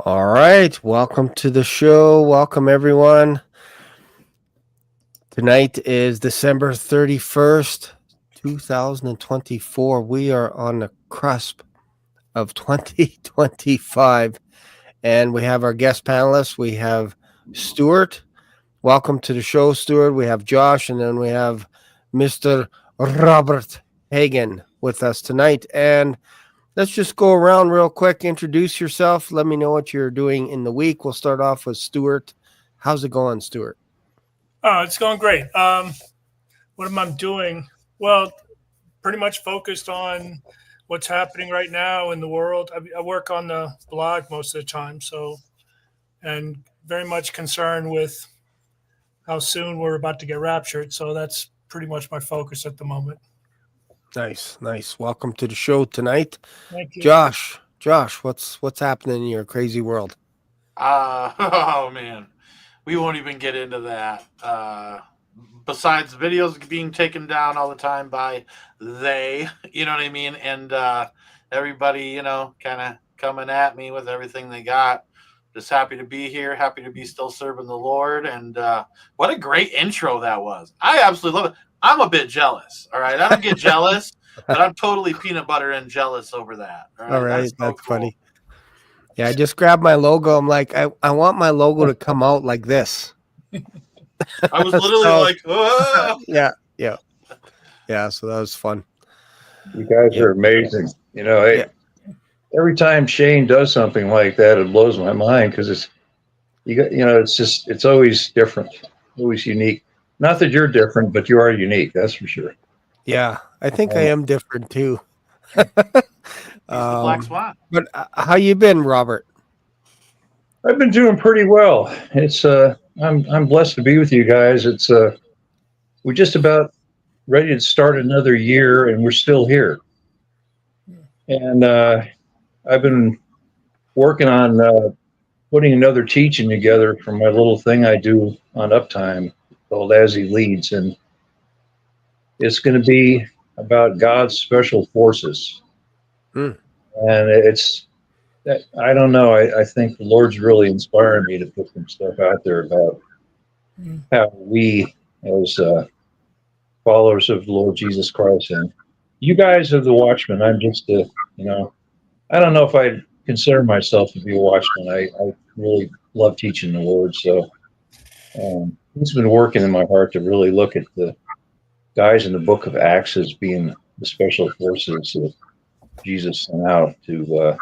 All right, welcome to the show. Welcome, everyone. Tonight is December 31st, 2024. We are on the cusp of 2025, and we have our guest panelists. We have Stuart. Welcome to the show, Stuart. We have Josh, and then we have Mr. Robert Hagen with us tonight. And let's just go around real quick. Introduce yourself. Let me know what you're doing in the week. We'll start off with Stuart. How's it going, Stuart? Oh, it's going great. What am I doing? Well, pretty much focused on what's happening right now in the world. I work on the blog most of the time, and very much concerned with how soon we're about to get raptured. So that's pretty much my focus at the moment. Nice. Welcome to the show tonight. Thank you. Josh, what's happening in your crazy world? Oh man, we won't even get into that. Besides videos being taken down all the time by they, you know what I mean, and everybody, kind of coming at me with everything they got. Just happy to be here, happy to be still serving the Lord, and what a great intro that was. I absolutely love it. I'm a bit jealous. All right, I don't get jealous, but I'm totally peanut butter and jealess over that. All right, that's cool. Funny. Yeah, I just grabbed my logo. I'm like, I want my logo to come out like this. I was literally like, oh. Yeah. So that was fun. You guys are amazing. Every time Shane does something like that, it blows my mind because it's always different, always unique. Not that you're different, but you are unique. That's for sure. Yeah, I think I am different too. He's the Black Swan. But how you been, Robert? I've been doing pretty well. It's I'm blessed to be with you guys. It's we're just about ready to start another year, and we're still here. And I've been working on putting another teaching together for my little thing I do on Uptime called As He Leads, and it's going to be about God's special forces. And it's, I don't know, I think the Lord's really inspiring me to put some stuff out there about how we, as followers of the Lord Jesus Christ, and you guys are the watchmen. I'm just I don't know if I'd consider myself to be a watchman. I really love teaching the Word, so he's been working in my heart to really look at the guys in the book of Acts as being the special forces that Jesus sent out to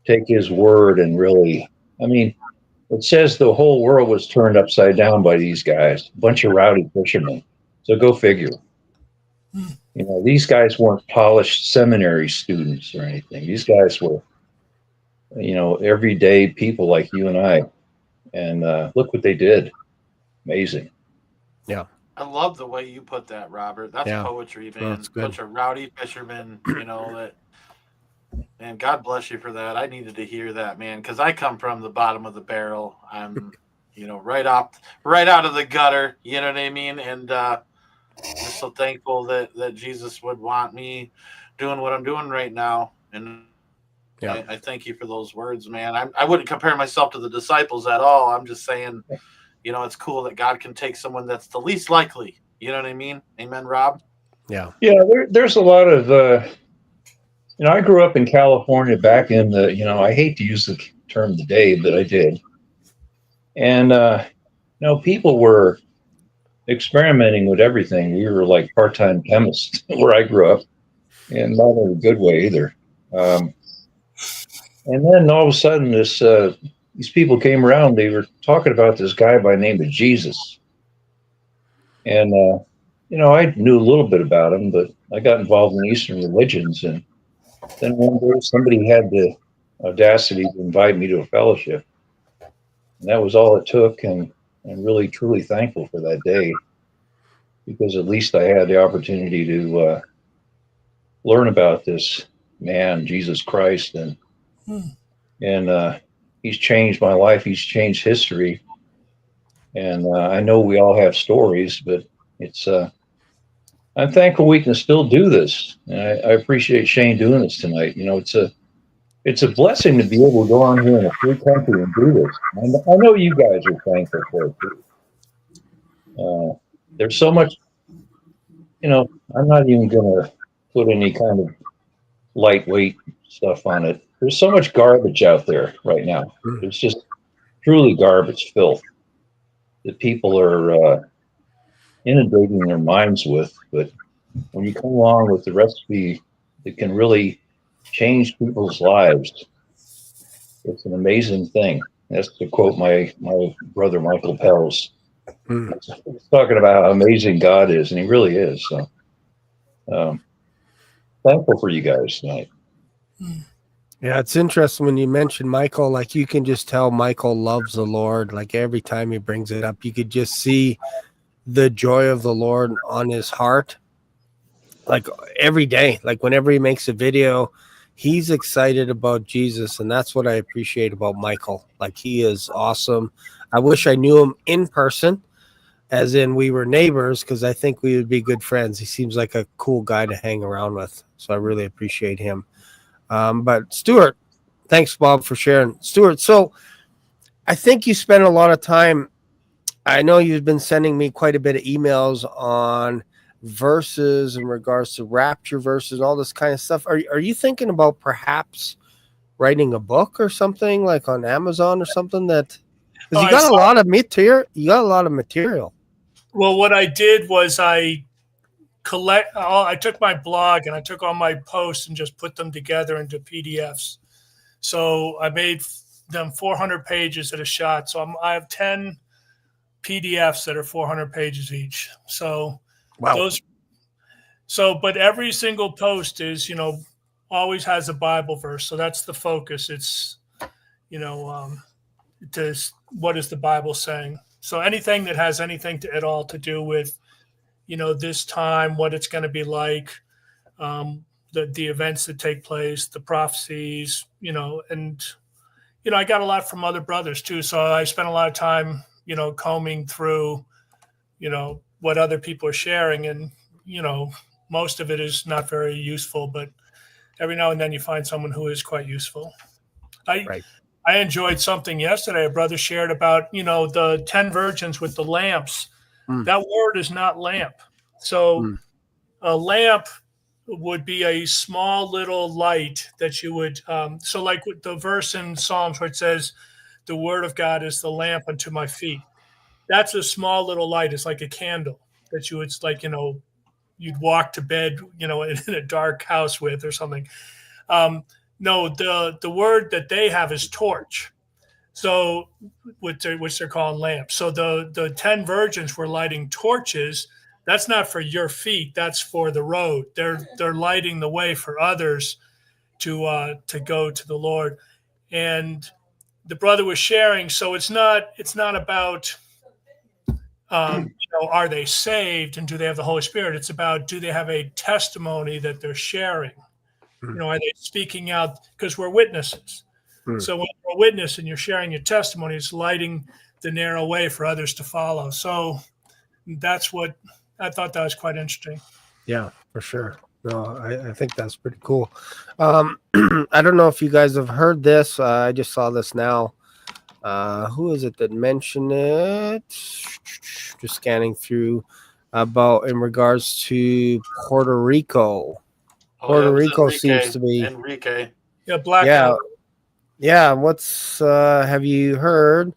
take his word and really, it says the whole world was turned upside down by these guys, a bunch of rowdy fishermen. So go figure. These guys weren't polished seminary students or anything. These guys were, everyday people like you and I. And look what they did. Amazing. Yeah. I love the way you put that, Robert. That's poetry, man. That's good. Bunch of rowdy fishermen, that. And God bless you for that. I needed to hear that, man, because I come from the bottom of the barrel. I'm, right out of the gutter. You know what I mean? And I'm just so thankful that Jesus would want me doing what I'm doing right now. And I thank you for those words, man. I wouldn't compare myself to the disciples at all. I'm just saying, it's cool that God can take someone that's the least likely. You know what I mean? Amen, Rob? Yeah. Yeah, there's a lot of, I grew up in California back in the, I hate to use the term the day, but I did. And, people were experimenting with everything. We were like part-time chemists where I grew up, and not in a good way either. And then all of a sudden these people came around. They were talking about this guy by the name of Jesus. And, I knew a little bit about him, but I got involved in Eastern religions. And then one day somebody had the audacity to invite me to a fellowship. And that was all it took. And I'm really, truly thankful for that day, because at least I had the opportunity to learn about this man, Jesus Christ. And he's changed my life. He's changed history. And I know we all have stories, but it's I'm thankful we can still do this. And I appreciate Shane doing this tonight. It's it's a blessing to be able to go on here in a free country and do this. I know you guys are thankful for it too. There's so much, I'm not even going to put any kind of lightweight stuff on it. There's so much garbage out there right now. It's just truly garbage filth that people are inundating their minds with. But when you come along with the recipe that can really change people's lives, it's an amazing thing. That's to quote my brother Michael Pels. He's talking about how amazing God is, and he really is. So thankful for you guys tonight. Yeah, it's interesting when you mention Michael, like you can just tell Michael loves the Lord. Like every time he brings it up, you could just see the joy of the Lord on his heart. Like every day, like whenever he makes a video, he's excited about Jesus. And that's what I appreciate about Michael. Like he is awesome. I wish I knew him in person, as in we were neighbors, because I think we would be good friends. He seems like a cool guy to hang around with. So I really appreciate him. But Stuart, thanks, Bob, for sharing. Stuart, so I think you spent a lot of time. I know you've been sending me quite a bit of emails on verses in regards to rapture verses, all this kind of stuff. Are you thinking about perhaps writing a book or something like on Amazon or something? That because you got a lot of material. You got a lot of material. Well, what I did was I took my blog and I took all my posts and just put them together into PDFs. So I made them 400 pages at a shot. So I have 10 PDFs that are 400 pages each. So wow. But every single post is, always has a Bible verse. So that's the focus. It's, what is the Bible saying? So anything that has anything at all to do with, this time, what it's going to be like, the events that take place, the prophecies, and, I got a lot from other brothers too. So I spent a lot of time, combing through, what other people are sharing. And, most of it is not very useful, but every now and then you find someone who is quite useful. Right. I enjoyed something yesterday. A brother shared about, the 10 virgins with the lamps. That word is not lamp. So a lamp would be a small little light that you would, so like with the verse in Psalms where it says, the word of God is the lamp unto my feet. That's a small little light. It's like a candle that you would, like, you'd walk to bed, in a dark house with or something. No, the word that they have is torch. So which they're calling lamps. So the 10 virgins were lighting torches. That's not for your feet. That's for the road. They're lighting the way for others to go to the Lord. And the brother was sharing. So it's not about, are they saved and do they have the Holy Spirit? It's about, do they have a testimony that they're sharing? Are they speaking out? Because we're witnesses. So when you're a witness and you're sharing your testimony, it's lighting the narrow way for others to follow. So that's what I thought that was quite interesting. Yeah, for sure. No, I think that's pretty cool. I don't know if you guys have heard this. I just saw this now. Who is it that mentioned it? Just scanning through about in regards to Puerto Rico. Puerto Rico seems to be Enrique. Yeah, blackout. Yeah. What's have you heard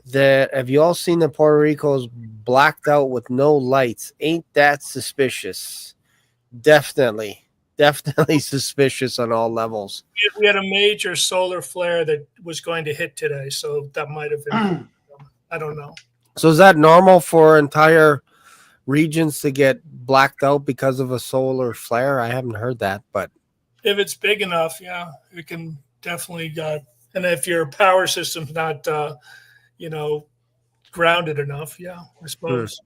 that? Have you all seen that Puerto Rico's blacked out with no lights? Ain't that suspicious? Definitely suspicious on all levels. We had a major solar flare that was going to hit today, so that might have been. I don't know. So is that normal for entire regions to get blacked out because of a solar flare? I haven't heard that, but if it's big enough, yeah, it can definitely. And if your power system's not, grounded enough, yeah, I suppose.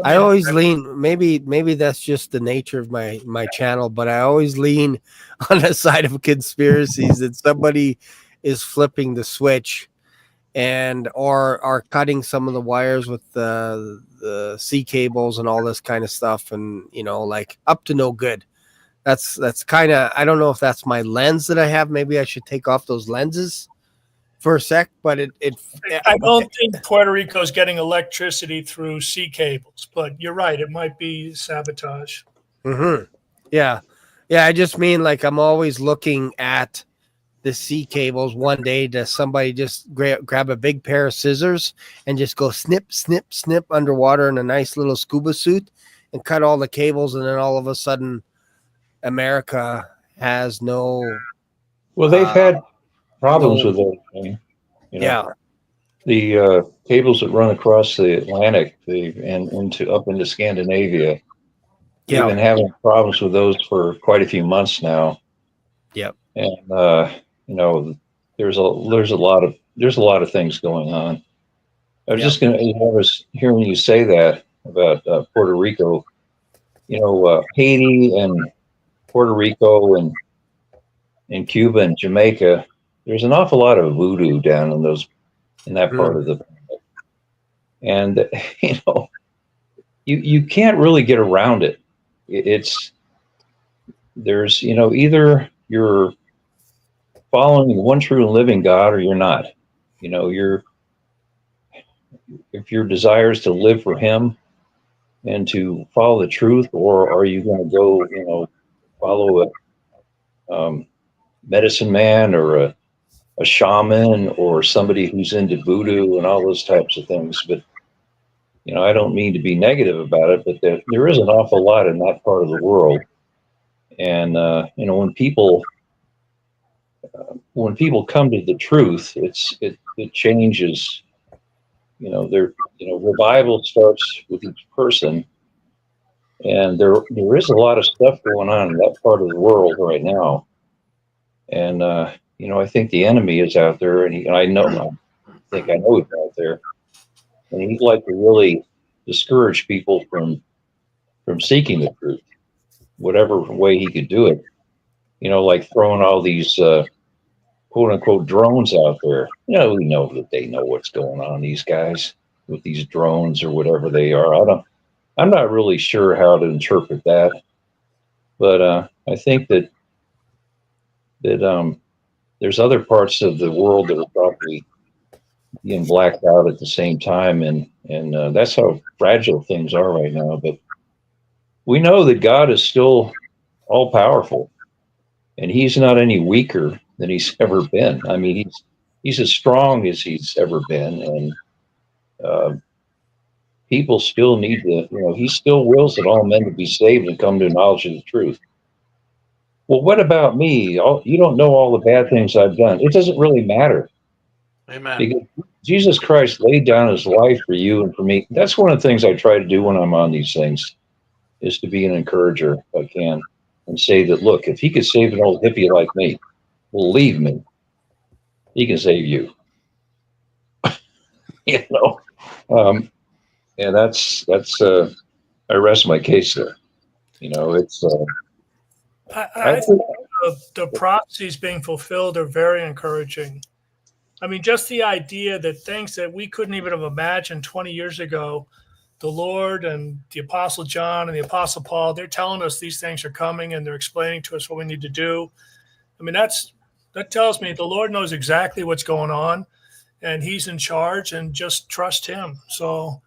I always lean. Maybe that's just the nature of my channel, but I always lean on the side of conspiracies that somebody is flipping the switch and or are cutting some of the wires with the C cables and all this kind of stuff, and like up to no good. that's kind of, I don't know if that's my lens that I have. Maybe I should take off those lenses for a sec, but I don't think Puerto Rico is getting electricity through sea cables, but you're right. It might be sabotage. Mm-hmm. Yeah. Yeah. I just mean like I'm always looking at the sea cables. One day, does somebody just grab a big pair of scissors and just go snip, snip, snip underwater in a nice little scuba suit and cut all the cables, and then all of a sudden America has no. Well, they've had problems no, with everything. You know, yeah, the cables that run across the Atlantic, and up into Scandinavia, they've yeah, been having problems with those for quite a few months now. yep, And you know, there's a lot of things going on. I was yep. just gonna. I was hearing you say that about Puerto Rico. You know, Haiti and Puerto Rico and Cuba and Jamaica. There's an awful lot of voodoo down in that part of the. And you know, you can't really get around it. It's there's either you're following the one true and living God or you're not. You know, if your desire is to live for Him and to follow the truth, or are you going to go, follow a medicine man or a shaman or somebody who's into voodoo and all those types of things. But I don't mean to be negative about it, but there is an awful lot in that part of the world. And when people come to the truth, it changes. Revival starts with each person, and there is a lot of stuff going on in that part of the world right now. And I think the enemy is out there, and I know he's out there, and he'd like to really discourage people from seeking the truth, whatever way he could do it. Like throwing all these quote unquote drones out there. We know that they know what's going on, these guys with these drones or whatever they are. I'm not really sure how to interpret that, but I think that there's other parts of the world that are probably being blacked out at the same time, and that's how fragile things are right now. But we know that God is still all powerful, and He's not any weaker than He's ever been. I mean, He's as strong as He's ever been, and people still need to. He still wills that all men to be saved and come to knowledge of the truth. Well, what about me? You don't know all the bad things I've done. It doesn't really matter. Amen. Because Jesus Christ laid down His life for you and for me. That's one of the things I try to do when I'm on these things, is to be an encourager if I can, and say that, look, if He could save an old hippie like me, believe me, He can save you. And that's I rest my case there. It's. I think the prophecies being fulfilled are very encouraging. I mean, just the idea that things that we couldn't even have imagined 20 years ago, the Lord and the Apostle John and the Apostle Paul, they're telling us these things are coming, and they're explaining to us what we need to do. I mean, that tells me the Lord knows exactly what's going on, and He's in charge, and just trust Him. So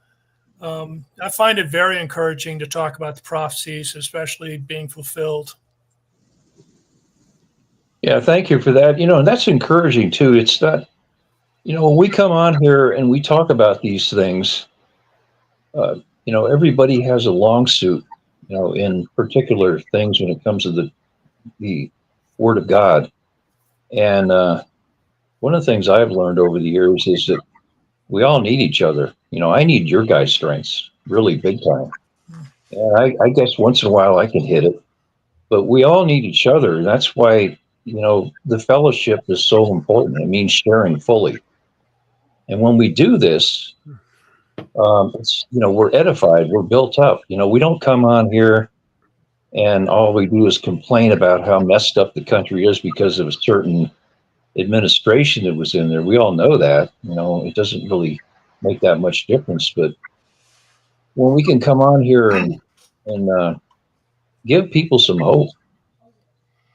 I find it very encouraging to talk about the prophecies, especially being fulfilled. Yeah, thank you for that. And that's encouraging too. It's not, when we come on here and we talk about these things, everybody has a long suit, in particular things when it comes to the Word of God. And one of the things I've learned over the years is that we all need each other. I need your guys' strengths really big time. And I guess once in a while I can hit it, but we all need each other. And that's why, the fellowship is so important. It means sharing fully. And when we do this, it's, we're edified, we're built up. We don't come on here and all we do is complain about how messed up the country is because of a certain administration that was in there. We all know that. It doesn't really make that much difference. But when we can come on here and give people some hope,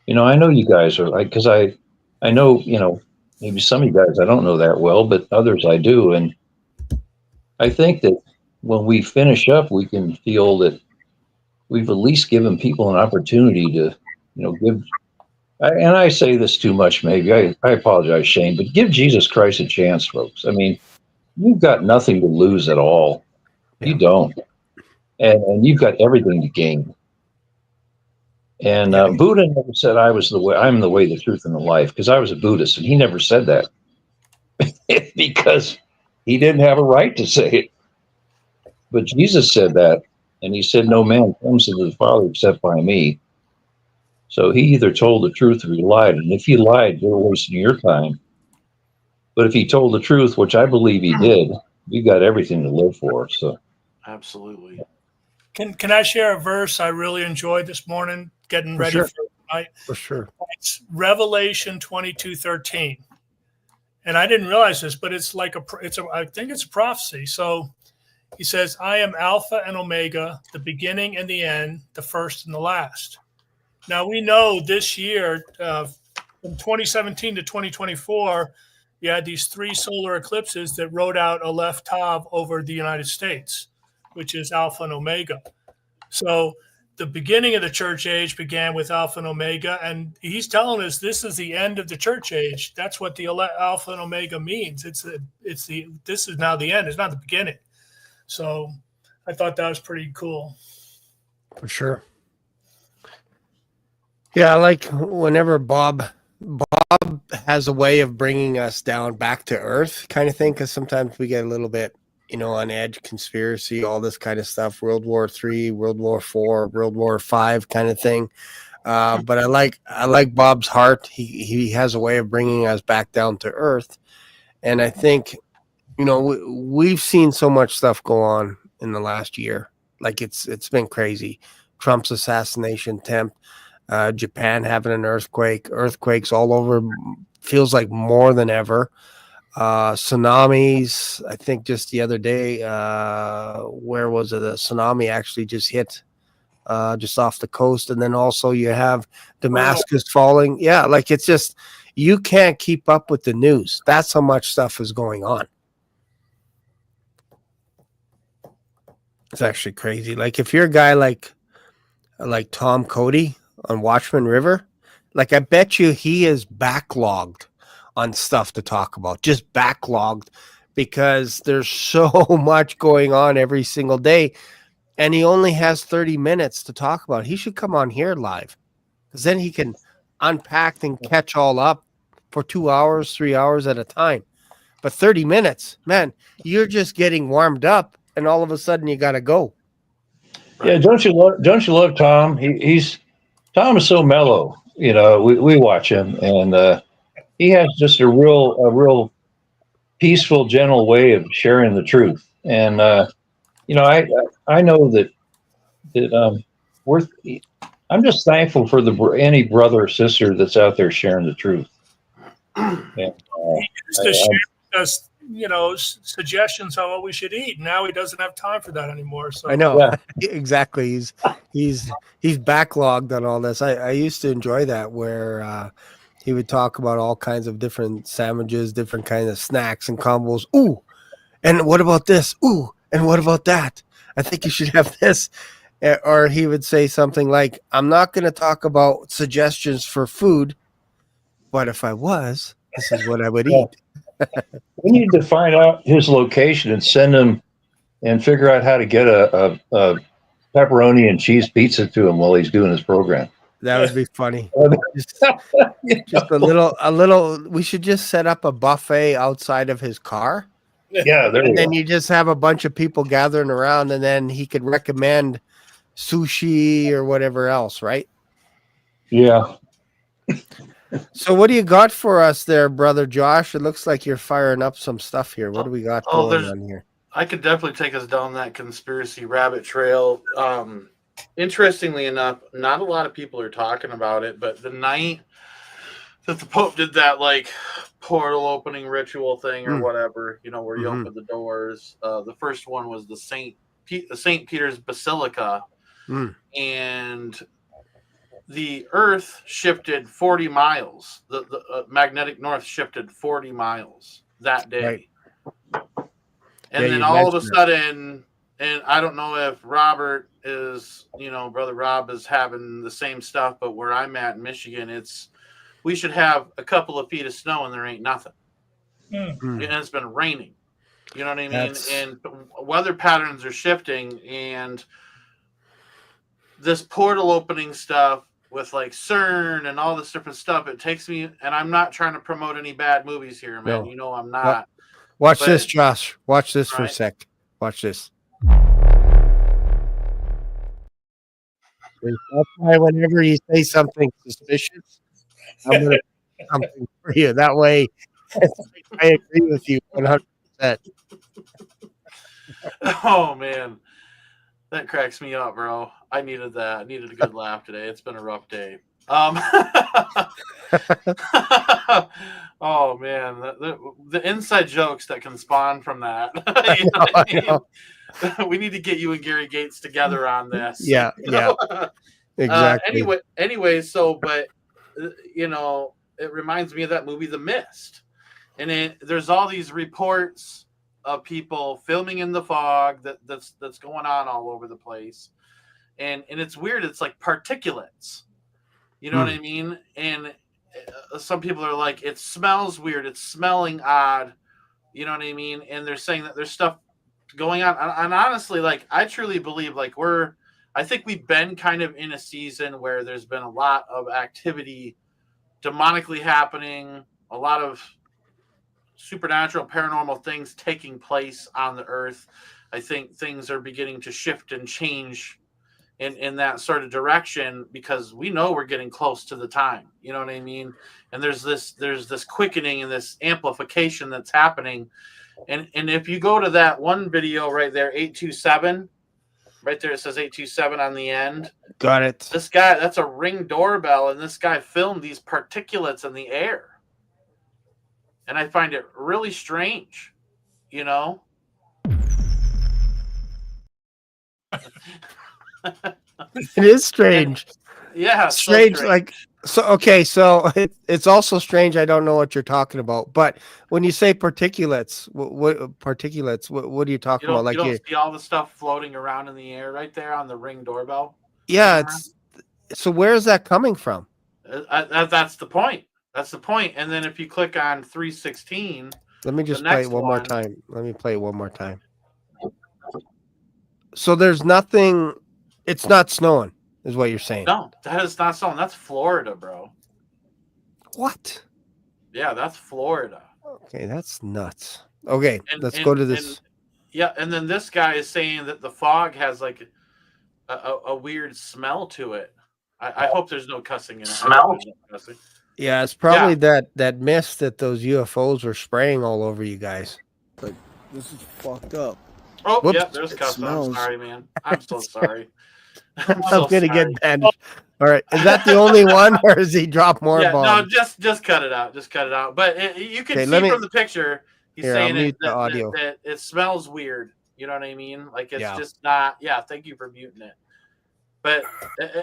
I know you guys are like, because I know, maybe some of you guys I don't know that well, but others I do. And I think that when we finish up, we can feel that we've at least given people an opportunity to, give. And I say this too much, maybe. I apologize, Shane, but give Jesus Christ a chance, folks. I mean, you've got nothing to lose at all. Yeah. You don't. And you've got everything to gain. And Buddha never said I'm the way, the truth, and the life, because I was a Buddhist, and he never said that because he didn't have a right to say it. But Jesus said that, and he said, "No man comes to the Father except by me." So he either told the truth or he lied. And if he lied, you're wasting your time. But if he told the truth, which I believe he did, you got everything to live for. So Absolutely. Can I share a verse I really enjoyed this morning, getting ready for tonight? For sure. It's Revelation 22:13. And I didn't realize this, but it's like I think it's a prophecy. So he says, "I am Alpha and Omega, the beginning and the end, the first and the last." Now we know this year, from 2017 to 2024, you had these 3 solar eclipses that wrote out a left tav over the United States, which is Alpha and Omega. So the beginning of the church age began with Alpha and Omega, and he's telling us this is the end of the church age. That's what the Alpha and Omega means. This is now the end. It's not the beginning. So I thought that was pretty cool. For sure. Yeah, I like whenever Bob has a way of bringing us down back to earth kind of thing, because sometimes we get a little bit on edge, conspiracy, all this kind of stuff, World War III, World War IV, World War V kind of thing. But I like Bob's heart. He has a way of bringing us back down to earth. And I think, we've seen so much stuff go on in the last year. Like it's been crazy. Trump's assassination attempt, Japan having an earthquakes all over, feels like more than ever. Tsunamis, I think just the other day, where was it? A tsunami actually just hit just off the coast. And then also you have Damascus falling. Yeah, like it's just, you can't keep up with the news. That's how much stuff is going on. It's actually crazy. Like if you're a guy like Tom Cody on Watchman River, like I bet you he is backlogged on stuff to talk about, just backlogged, because there's so much going on every single day, and he only has 30 minutes to talk about. He should come on here live, because then he can unpack and catch all up for 2 hours, 3 hours at a time. But 30 minutes, man, you're just getting warmed up, and all of a sudden you got to go. Yeah, don't you love Tom? Tom is so mellow. We watch him, and he has just a real peaceful, gentle way of sharing the truth. And I know that I'm just thankful for any brother or sister that's out there sharing the truth. And, he used to share with us, suggestions on what we should eat. Now he doesn't have time for that anymore. So I know. Yeah. Exactly. He's backlogged on all this. I used to enjoy that, where he would talk about all kinds of different sandwiches, different kinds of snacks and combos. Ooh, and what about this? Ooh, and what about that? I think you should have this. Or he would say something like, "I'm not going to talk about suggestions for food, but if I was, this is what I would eat." We need to find out his location and send him and figure out how to get a pepperoni and cheese pizza to him while he's doing his program. That would be funny. Just a little. We should just set up a buffet outside of his car. Yeah, and then you just have a bunch of people gathering around, and then he could recommend sushi or whatever else, right? Yeah. So what do you got for us there, brother Josh? It looks like you're firing up some stuff here. What do we got going on here? I could definitely take us down that conspiracy rabbit trail. Interestingly enough, not a lot of people are talking about it, but the night that the Pope did that like portal opening ritual thing or whatever, where you open the doors, the first one was the St. Peter's Basilica, and the Earth shifted 40 miles. The magnetic north shifted 40 miles that day. Right. And Yeah, then you all of a mentioned it. sudden, and I don't know if Robert is, Brother Rob is having the same stuff, but where I'm at in Michigan, we should have a couple of feet of snow and there ain't nothing. And it's been raining. You know what I mean? And weather patterns are shifting, and this portal opening stuff with like CERN and all this different stuff, it takes me, and I'm not trying to promote any bad movies here, man. No. You know I'm not. Watch this, Josh. Watch this for a Right. sec. Watch this. That's why whenever you say something suspicious, I'm going to do something for you. That way, I agree with you 100%. Oh man, that cracks me up, bro. I needed that. I needed a good laugh today. It's been a rough day. Oh man, the inside jokes that can spawn from that. You know what I mean? We need to get you and Gary Gates together on this. Yeah, exactly. Anyway, so but it reminds me of that movie The Mist, and there's all these reports of people filming in the fog that's going on all over the place, and it's weird. It's like particulates. You know what I mean? And some people are like, it smells weird. It's smelling odd. You know what I mean? And they're saying that there's stuff going on. And honestly, like, I truly believe, like, I think we've been kind of in a season where there's been a lot of activity demonically happening, a lot of supernatural, paranormal things taking place on the earth. I think things are beginning to shift and change in that sort of direction, because we know we're getting close to the time. You know what I mean? And there's this quickening and this amplification that's happening. And if you go to that one video right there, 827, right there, it says 827 on the end. Got it. This guy, that's a Ring doorbell, and this guy filmed these particulates in the air. And I find it really strange, you know? It is strange. Yeah, strange. so strange. Like, so okay, so it's also strange. I don't know what you're talking about. But when you say particulates, what particulates? What are you talking about? Like, you don't see all the stuff floating around in the air right there on the Ring doorbell? Yeah, so where is that coming from? That's the point. That's the point. And then if you click on 316, let me just play it one more time. Let me play it one more time. So there's nothing. It's not snowing, is what you're saying. No, that is not snowing. That's Florida, bro. What? Yeah, that's Florida. Okay, that's nuts. Okay, let's go to this. And then this guy is saying that the fog has like a weird smell to it. I hope there's no cussing in it. Smell? Yeah, it's probably that mist that those UFOs were spraying all over you guys. Like, this is fucked up. Oh, Whoops. yeah, there's cussing. I'm sorry, man. I'm so sorry. I'm gonna get bandaged. All right, is that the only one, or does he drop more bombs? No, just cut it out. Just cut it out. But you can see from the picture, he's saying that it smells weird. You know what I mean? Like, it's just not. Yeah, thank you for muting it. But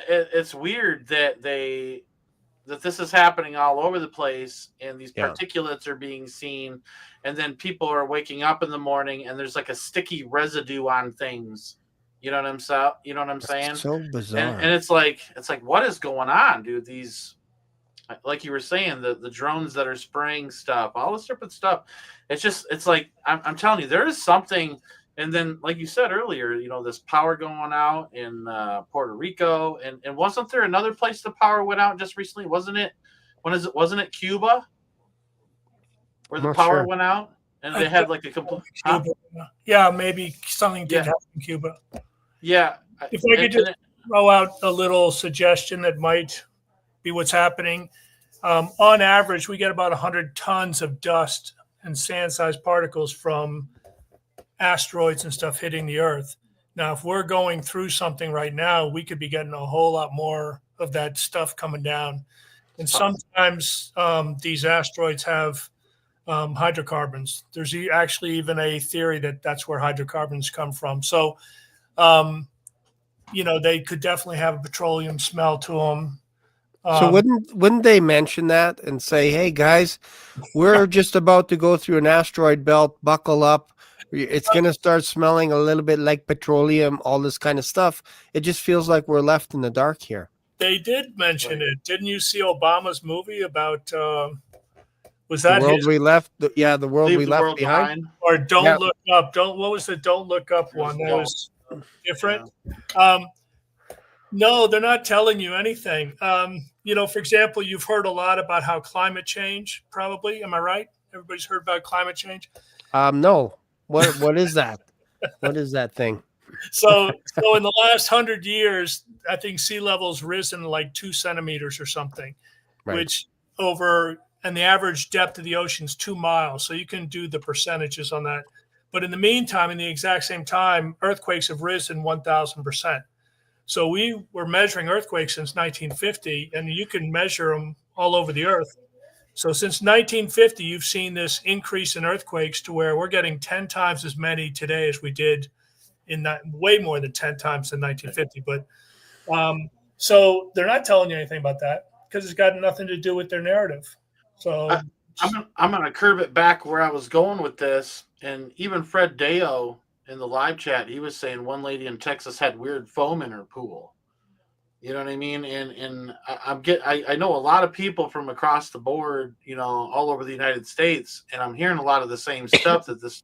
it's weird that this is happening all over the place, and these particulates are being seen, and then people are waking up in the morning, and there's like a sticky residue on things. You know what I'm saying? So bizarre. And it's like, what is going on, dude? These, like you were saying, the drones that are spraying stuff, all this different stuff. It's like, I'm telling you, there is something. And then, like you said earlier, this power going out in Puerto Rico, and wasn't there another place the power went out just recently? Wasn't it Cuba where the power went out and they had like a complete? Yeah, maybe something did happen in Cuba. Yeah. If I could just throw out a little suggestion that might be what's happening. On average, we get about 100 tons of dust and sand-sized particles from asteroids and stuff hitting the Earth. Now, if we're going through something right now, we could be getting a whole lot more of that stuff coming down. And sometimes these asteroids have hydrocarbons. There's actually even a theory that that's where hydrocarbons come from. So, they could definitely have a petroleum smell to them. So wouldn't they mention that and say, "Hey guys, we're just about to go through an asteroid belt. Buckle up. It's going to start smelling a little bit like petroleum. All this kind of stuff." It just feels like we're left in the dark here. They did mention it. Didn't you see Obama's movie about? Was The that world his? we left. Yeah, the world Leave we the left world behind. Or Don't Yeah. Look Up? What was the Don't Look Up one? That was different. No, they're not telling you anything. For example, you've heard a lot about how climate change. Probably, am I right? Everybody's heard about climate change. No. What is that? What is that thing? So in the last 100 years, I think sea level's risen like 2 centimeters or something, Right. which and the average depth of the ocean is 2 miles. So you can do the percentages on that. But in the meantime, in the exact same time, earthquakes have risen 1,000%. So we were measuring earthquakes since 1950, and you can measure them all over the earth. So since 1950, you've seen this increase in earthquakes to where we're getting 10 times as many today as we did in that, way more than 10 times in 1950. But so they're not telling you anything about that because it's got nothing to do with their narrative. So I'm going to curve it back where I was going with this. And even Fred Deo in the live chat, he was saying one lady in Texas had weird foam in her pool. You know what I mean? And I know a lot of people from across the board, all over the United States, and I'm hearing a lot of the same stuff that this.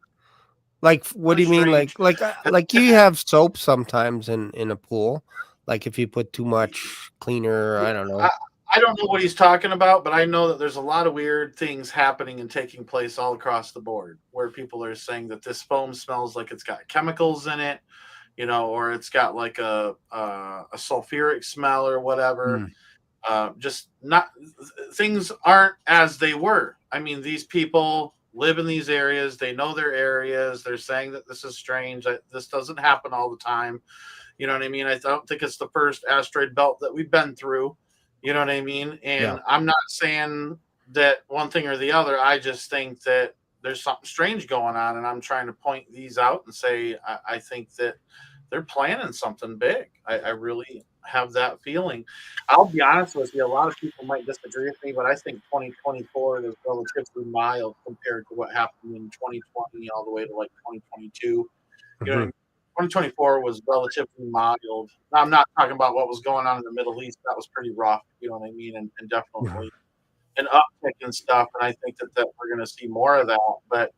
Like, what do you mean? Strange. Like you have soap sometimes in a pool. Like if you put too much cleaner, I don't know. I don't know what he's talking about, but I know that there's a lot of weird things happening and taking place all across the board where people are saying that this foam smells like it's got chemicals in it, or it's got like a sulfuric smell or whatever. Just not, things aren't as they were. I mean, these people live in these areas. They know their areas. They're saying that this is strange. This doesn't happen all the time. You know what I mean? I don't think it's the first asteroid belt that we've been through. You know what I mean? And I'm not saying that one thing or the other. I just think that there's something strange going on. And I'm trying to point these out and say, I think that they're planning something big. I really have that feeling. I'll be honest with you. A lot of people might disagree with me, but I think 2024 is relatively mild compared to what happened in 2020 all the way to like 2022. You know what I mean? 2024 was relatively mild. Now, I'm not talking about what was going on in the Middle East. That was pretty rough, you know what I mean? And definitely an uptick and stuff. And I think that we're going to see more of that. But,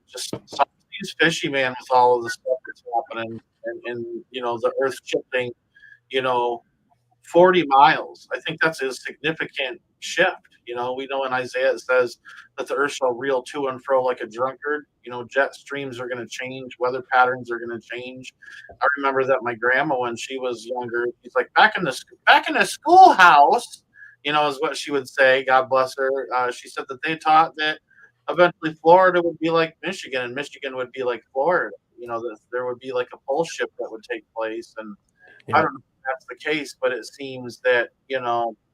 just something seems fishy, man, with all of the stuff that's happening. And the earth shifting, 40 miles. I think that's a significant shift. We know in Isaiah it says that the earth shall reel to and fro like a drunkard. Jet streams are going to change. Weather patterns are going to change. I remember that my grandma, when she was younger, she's like, back in the schoolhouse, is what she would say. God bless her. She said that they taught that eventually Florida would be like Michigan and Michigan would be like Florida. That there would be like a pole shift that would take place. And I don't know if that's the case, but it seems that,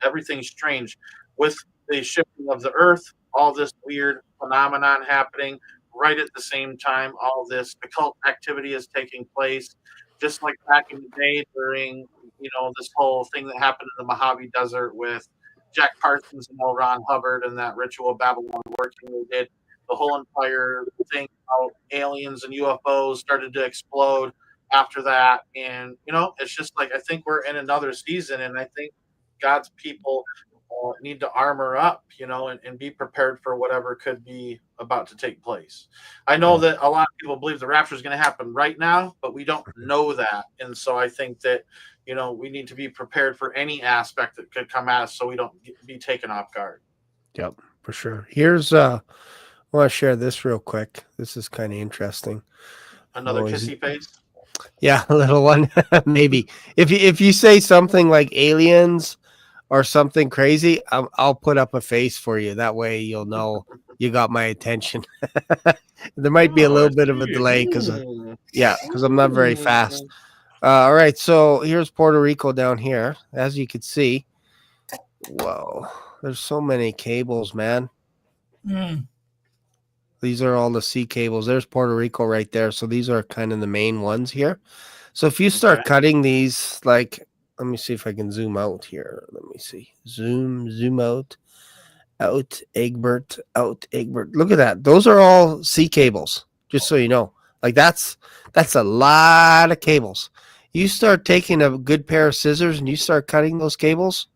everything's strange with the shifting of the earth, all this weird phenomenon happening right at the same time. All this occult activity is taking place, just like back in the day during, this whole thing that happened in the Mojave Desert with Jack Parsons and L. Ron Hubbard and that ritual Babylon working they did. The whole entire thing about aliens and UFOs started to explode after that. And, it's just like, I think we're in another season, and I think God's people need to armor up, and be prepared for whatever could be about to take place. I know that a lot of people believe the rapture is going to happen right now, but we don't know that. And so I think that, we need to be prepared for any aspect that could come at us so we don't be taken off guard. Yep, for sure. Here's, I want to share this real quick. This is kind of interesting. Another kissy face? Yeah, a little one. Maybe. If you say something like aliens or something crazy, I'll put up a face for you. That way you'll know you got my attention. There might be a little bit of a delay because I'm not very fast. All right, so here's Puerto Rico down here. As you can see, whoa, there's so many cables, man. These are all the sea cables. There's Puerto Rico right there. So these are kind of the main ones here. So if you start cutting these, like Let me see if I can zoom out here. Let me see. Zoom out. Out Egbert. Look at that. Those are all C cables, just so you know. Like that's a lot of cables. You start taking a good pair of scissors and you start cutting those cables,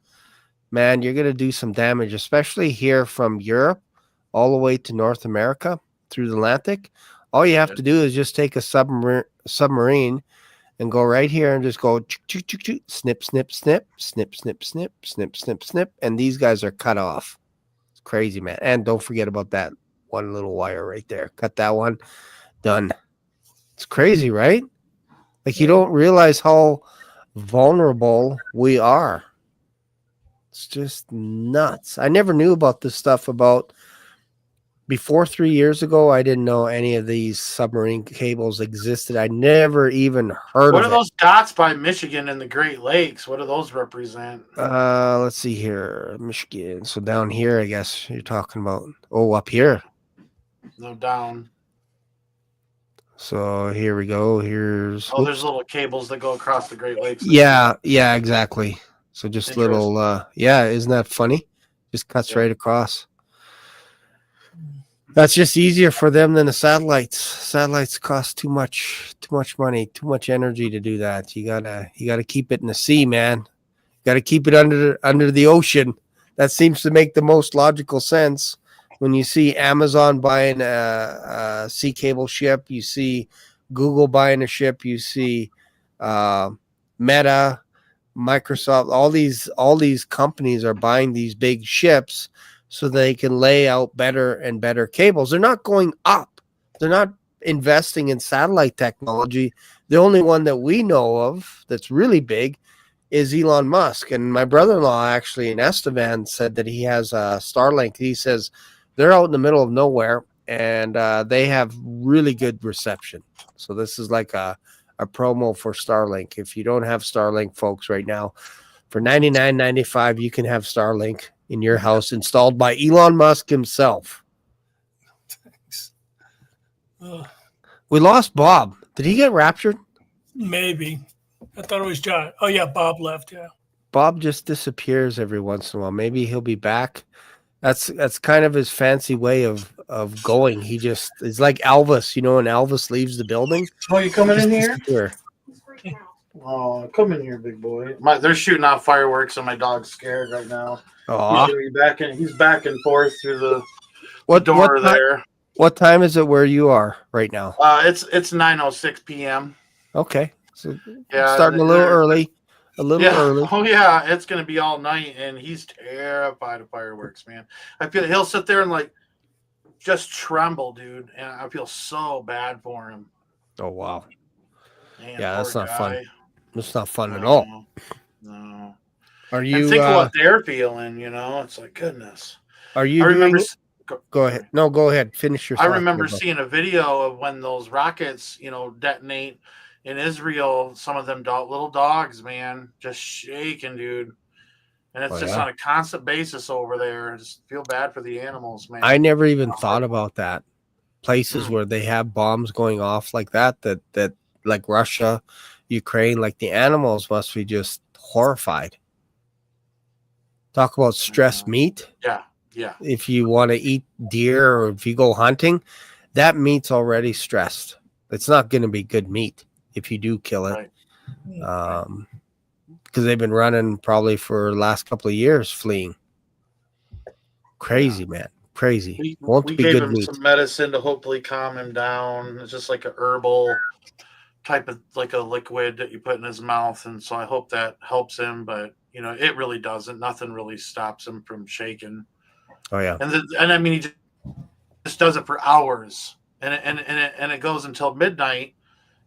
man, you're going to do some damage, especially here from Europe all the way to North America through the Atlantic. All you have to do is just take a submarine and go right here and just go snip, snip, snip, snip, snip, snip, snip, snip, snip, and these guys are cut off. It's crazy, man. And don't forget about that one little wire right there. Cut that one. Done. It's crazy, right? Like you don't realize how vulnerable we are. It's just nuts. I never knew about this stuff before 3 years ago. I didn't know any of these submarine cables existed. I never even heard What of are those dots by Michigan and the Great Lakes? What do those represent? Let's see here. Michigan. So down here, I guess you're talking about. Oh, up here. No, down. So here we go. Here's there's little cables that go across the Great Lakes. Yeah, exactly. So just little isn't that funny? Just cuts right across. That's just easier for them than the satellites. Satellites cost too much money, too much energy to do that. You gotta keep it in the sea, man. You gotta keep it under the ocean. That seems to make the most logical sense. When you see Amazon buying a sea cable ship, you see Google buying a ship, you see Meta, Microsoft, all these companies are buying these big ships so they can lay out better and better cables. They're not going up. They're not investing in satellite technology. The only one that we know of that's really big is Elon Musk. And my brother-in-law actually in Estevan said that he has a Starlink. He says they're out in the middle of nowhere and they have really good reception. So this is like a promo for Starlink. If you don't have Starlink, folks, right now, for $99.95, you can have Starlink in your house installed by Elon Musk himself. Thanks. We lost Bob. Did he get raptured? Maybe. I thought it was John. Oh, yeah, Bob left, yeah. Bob just disappears every once in a while. Maybe he'll be back. That's kind of his fancy way of going. He just is like Elvis, when Elvis leaves the building. Oh, you coming in here? Disappear. Oh, come in here, big boy. They're shooting off fireworks, and my dog's scared right now. Aw. He's back and forth through the door there. What time is it where you are right now? It's 9:06 p.m. Okay, so Yeah, starting a little early. Early. Oh yeah, it's gonna be all night, and he's terrified of fireworks, man. I feel he'll sit there and like just tremble, dude, and I feel so bad for him. Oh wow. Man, Yeah, that's poor not guy. fun. That's not fun at all. No. Are And you? think of what they're feeling, It's like goodness. Are you? I remember. Go ahead. No, go ahead. Finish your. I remember seeing a video of when those rockets, detonate in Israel. Some of them little dogs, man, just shaking, dude. And it's just on a constant basis over there. I just feel bad for the animals, man. I never even thought about that. Places where they have bombs going off like that like Russia, Ukraine, like the animals must be just horrified. Talk about stressed meat. Yeah. If you want to eat deer or if you go hunting, that meat's already stressed. It's not going to be good meat if you do kill it. Right. Because they've been running probably for the last couple of years fleeing. Crazy, man. Crazy. We gave him some medicine to hopefully calm him down. It's just like a herbal type of like a liquid that you put in his mouth. And so I hope that helps him. But, it really doesn't. Nothing really stops him from shaking. Oh, yeah. And I mean, he just does it for hours. And it goes until midnight.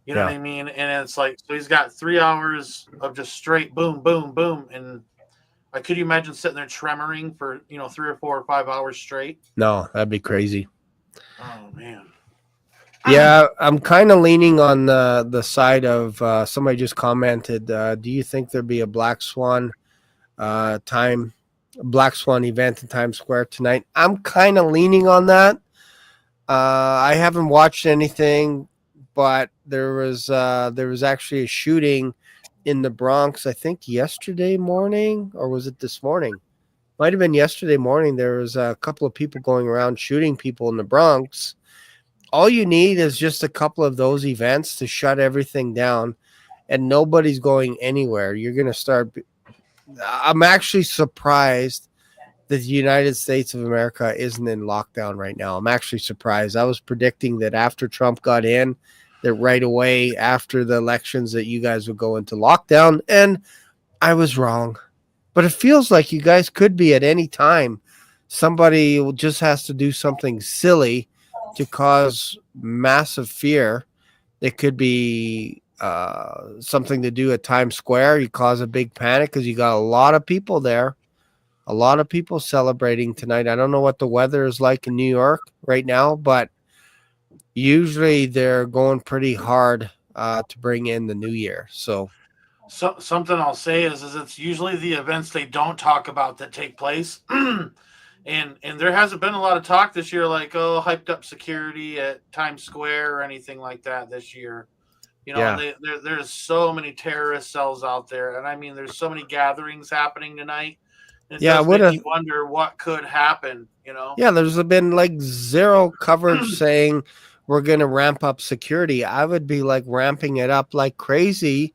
You know what I mean? And it's like, so he's got 3 hours of just straight boom, boom, boom. And could you imagine sitting there tremoring for, 3 or 4 or 5 hours straight? No, that'd be crazy. Oh, man. Yeah, I'm kind of leaning on the side of somebody just commented, do you think there'd be a Black Swan event in Times Square tonight? I'm kind of leaning on that. I haven't watched anything, but there was actually a shooting in the Bronx, I think yesterday morning, or was it this morning? Might have been yesterday morning. There was a couple of people going around shooting people in the Bronx. All you need is just a couple of those events to shut everything down, and nobody's going anywhere. You're going to start. I'm actually surprised that the United States of America isn't in lockdown right now. I'm actually surprised. I was predicting that after Trump got in, that right away after the elections that you guys would go into lockdown, and I was wrong. But it feels like you guys could be at any time. Somebody just has to do something silly to cause massive fear. It could be something to do at Times Square. You cause a big panic because you got a lot of people there. A lot of people celebrating tonight. I don't know what the weather is like in New York right now, but usually they're going pretty hard to bring in the new year. So something I'll say is it's usually the events they don't talk about that take place. and there hasn't been a lot of talk this year, like, hyped up security at Times Square or anything like that this year. You know, yeah. there's so many terrorist cells out there. And I mean, there's so many gatherings happening tonight. It does make you wonder what could happen, you know? Yeah, there's been like zero coverage saying we're going to ramp up security. I would be like ramping it up like crazy,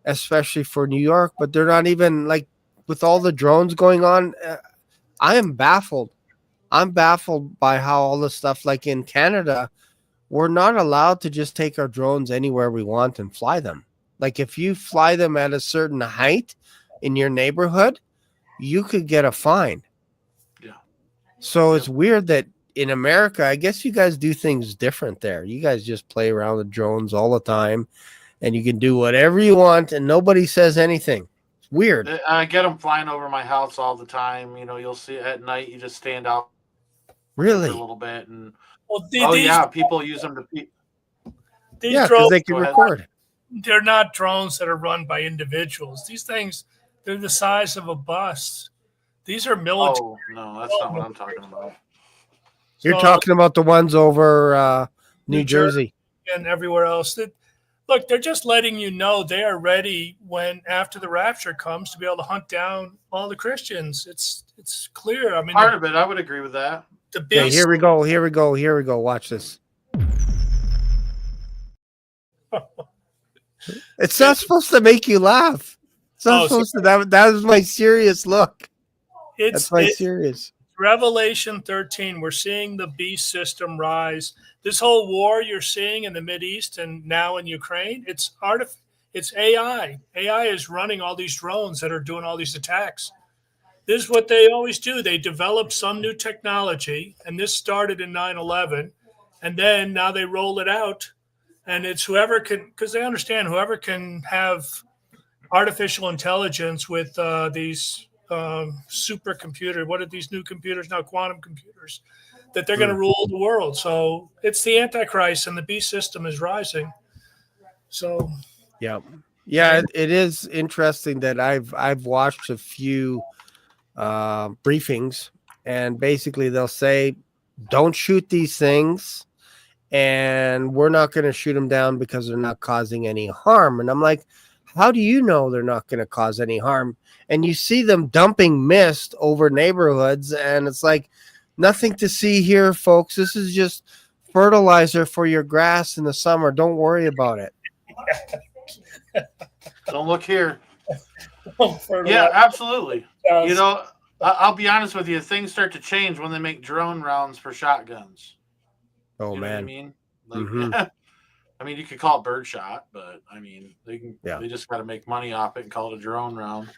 especially for New York, but they're not even like with all the drones going on. I am baffled. I'm baffled by how all the stuff like in Canada, we're not allowed to just take our drones anywhere we want and fly them. Like if you fly them at a certain height in your neighborhood, you could get a fine. Yeah. So it's weird that in America, I guess you guys do things different there. You guys just play around with drones all the time and you can do whatever you want and nobody says anything. It's weird. I get them flying over my house all the time. You know, you'll see at night, you just stand out really for a little bit. And people use them to yeah, because they can record. They're not drones that are run by individuals. These things, they're the size of a bus. These are military. Oh, no, that's not what I'm talking about. You're talking about the ones over New Jersey and everywhere else. Look, they're just letting you know they are ready when after the rapture comes to be able to hunt down all the Christians. It's clear. I mean, part of it, I would agree with that. Okay, here we go. Watch this. It's not supposed to make you laugh. It's not supposed to. That was my serious look. That's my serious. Revelation 13. We're seeing the beast system rise. This whole war you're seeing in the Mideast and now in Ukraine, it's AI. AI is running all these drones that are doing all these attacks. This is what they always do. They develop some new technology, and this started in 9/11, and then now they roll it out. And it's whoever can, because they understand whoever can have artificial intelligence with these supercomputer. What are these new computers now? Quantum computers that they're going to rule the world. So it's the Antichrist, and the beast system is rising. So yeah, it is interesting that I've watched a few briefings, and basically they'll say, "Don't shoot these things." And we're not going to shoot them down because they're not causing any harm. And I'm like, how do you know they're not going to cause any harm? And you see them dumping mist over neighborhoods, and it's like, nothing to see here, folks. This is just fertilizer for your grass in the summer. Don't worry about it. Don't look here. Yeah, absolutely. You know, I'll be honest with you. Things start to change when they make drone rounds for shotguns. Oh, you know man. What I mean? Like, I mean, you could call it birdshot, but I mean, they just got to make money off it and call it a drone round,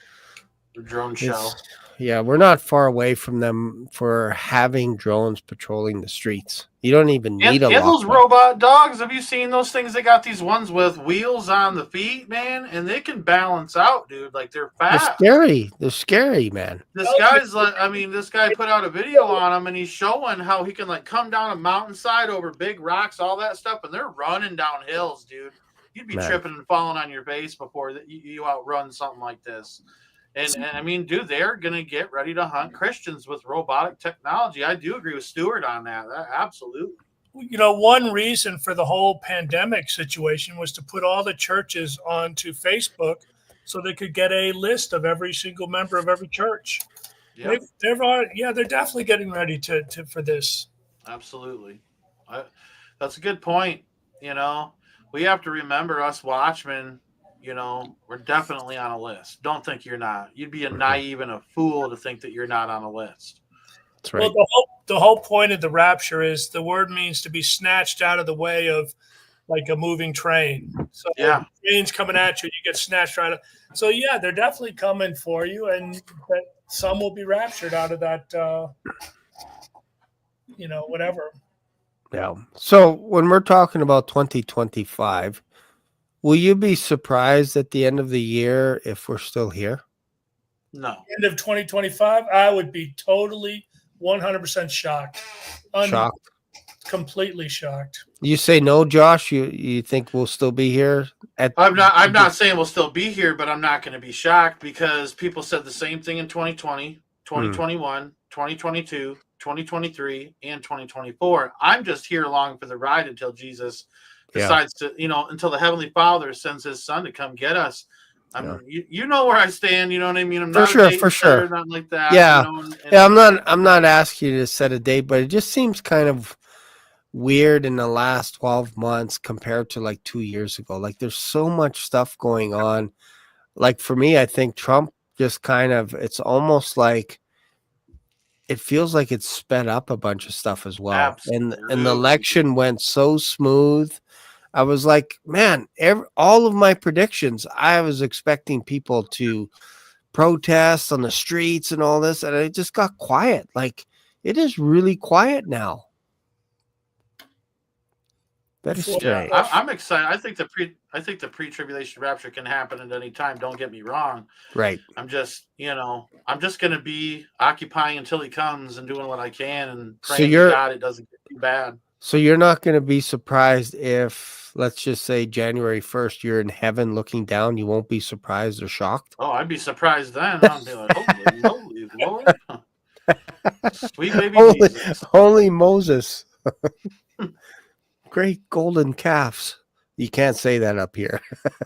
a drone show. Yeah, we're not far away from them for having drones patrolling the streets. You don't even need a lot. And those robot dogs, have you seen those things? They got these ones with wheels on the feet, man, and they can balance out, dude. Like they're fast. They're scary, man. This guy put out a video on them, and he's showing how he can like come down a mountainside over big rocks, all that stuff, and they're running down hills, dude. You'd be tripping and falling on your face before you outrun something like this. And I mean, dude, they're going to get ready to hunt Christians with robotic technology. I do agree with Stuart on that. Absolutely. You know, one reason for the whole pandemic situation was to put all the churches onto Facebook so they could get a list of every single member of every church. Yep. They're definitely getting ready to for this. Absolutely. That's a good point. We have to remember, us watchmen, we're definitely on a list. Don't think you're not. You'd be a naive and a fool to think that you're not on a list. That's right. Well, the whole point of the rapture is the word means to be snatched out of the way of like a moving train. So Yeah. the train's coming at you, you get snatched right out. So yeah, they're definitely coming for you, and some will be raptured out of that whatever. Yeah. So when we're talking about 2025, will you be surprised at the end of the year if we're still here? No. End of 2025, I would be totally 100% shocked. Shocked. Completely shocked. You say no, Josh? You think we'll still be here? I'm not saying we'll still be here, but I'm not going to be shocked, because people said the same thing in 2020, 2021, 2022, 2023, and 2024. I'm just here along for the ride until Jesus decides to, until the Heavenly Father sends his son to come get us. You know where I stand. You know what I mean? I'm not for sure, nothing like that. Yeah, I'm not asking you to set a date, but it just seems kind of weird in the last 12 months compared to like 2 years ago. Like there's so much stuff going on. Like for me, I think Trump just it's almost like it feels like it's sped up a bunch of stuff as well. Absolutely. And the election went so smooth. I was like, man, all of my predictions, I was expecting people to protest on the streets and all this, and it just got quiet. Like it is really quiet now. That is strange. I'm excited. I think the pre-tribulation rapture can happen at any time. Don't get me wrong. Right. I'm just going to be occupying until he comes and doing what I can and praying to God it doesn't get too bad. So you're not going to be surprised if, let's just say, January 1st, you're in heaven looking down. You won't be surprised or shocked. Oh, I'd be surprised then. I'd be like, holy Lord. Sweet baby Jesus. Holy Moses. Great golden calves. You can't say that up here.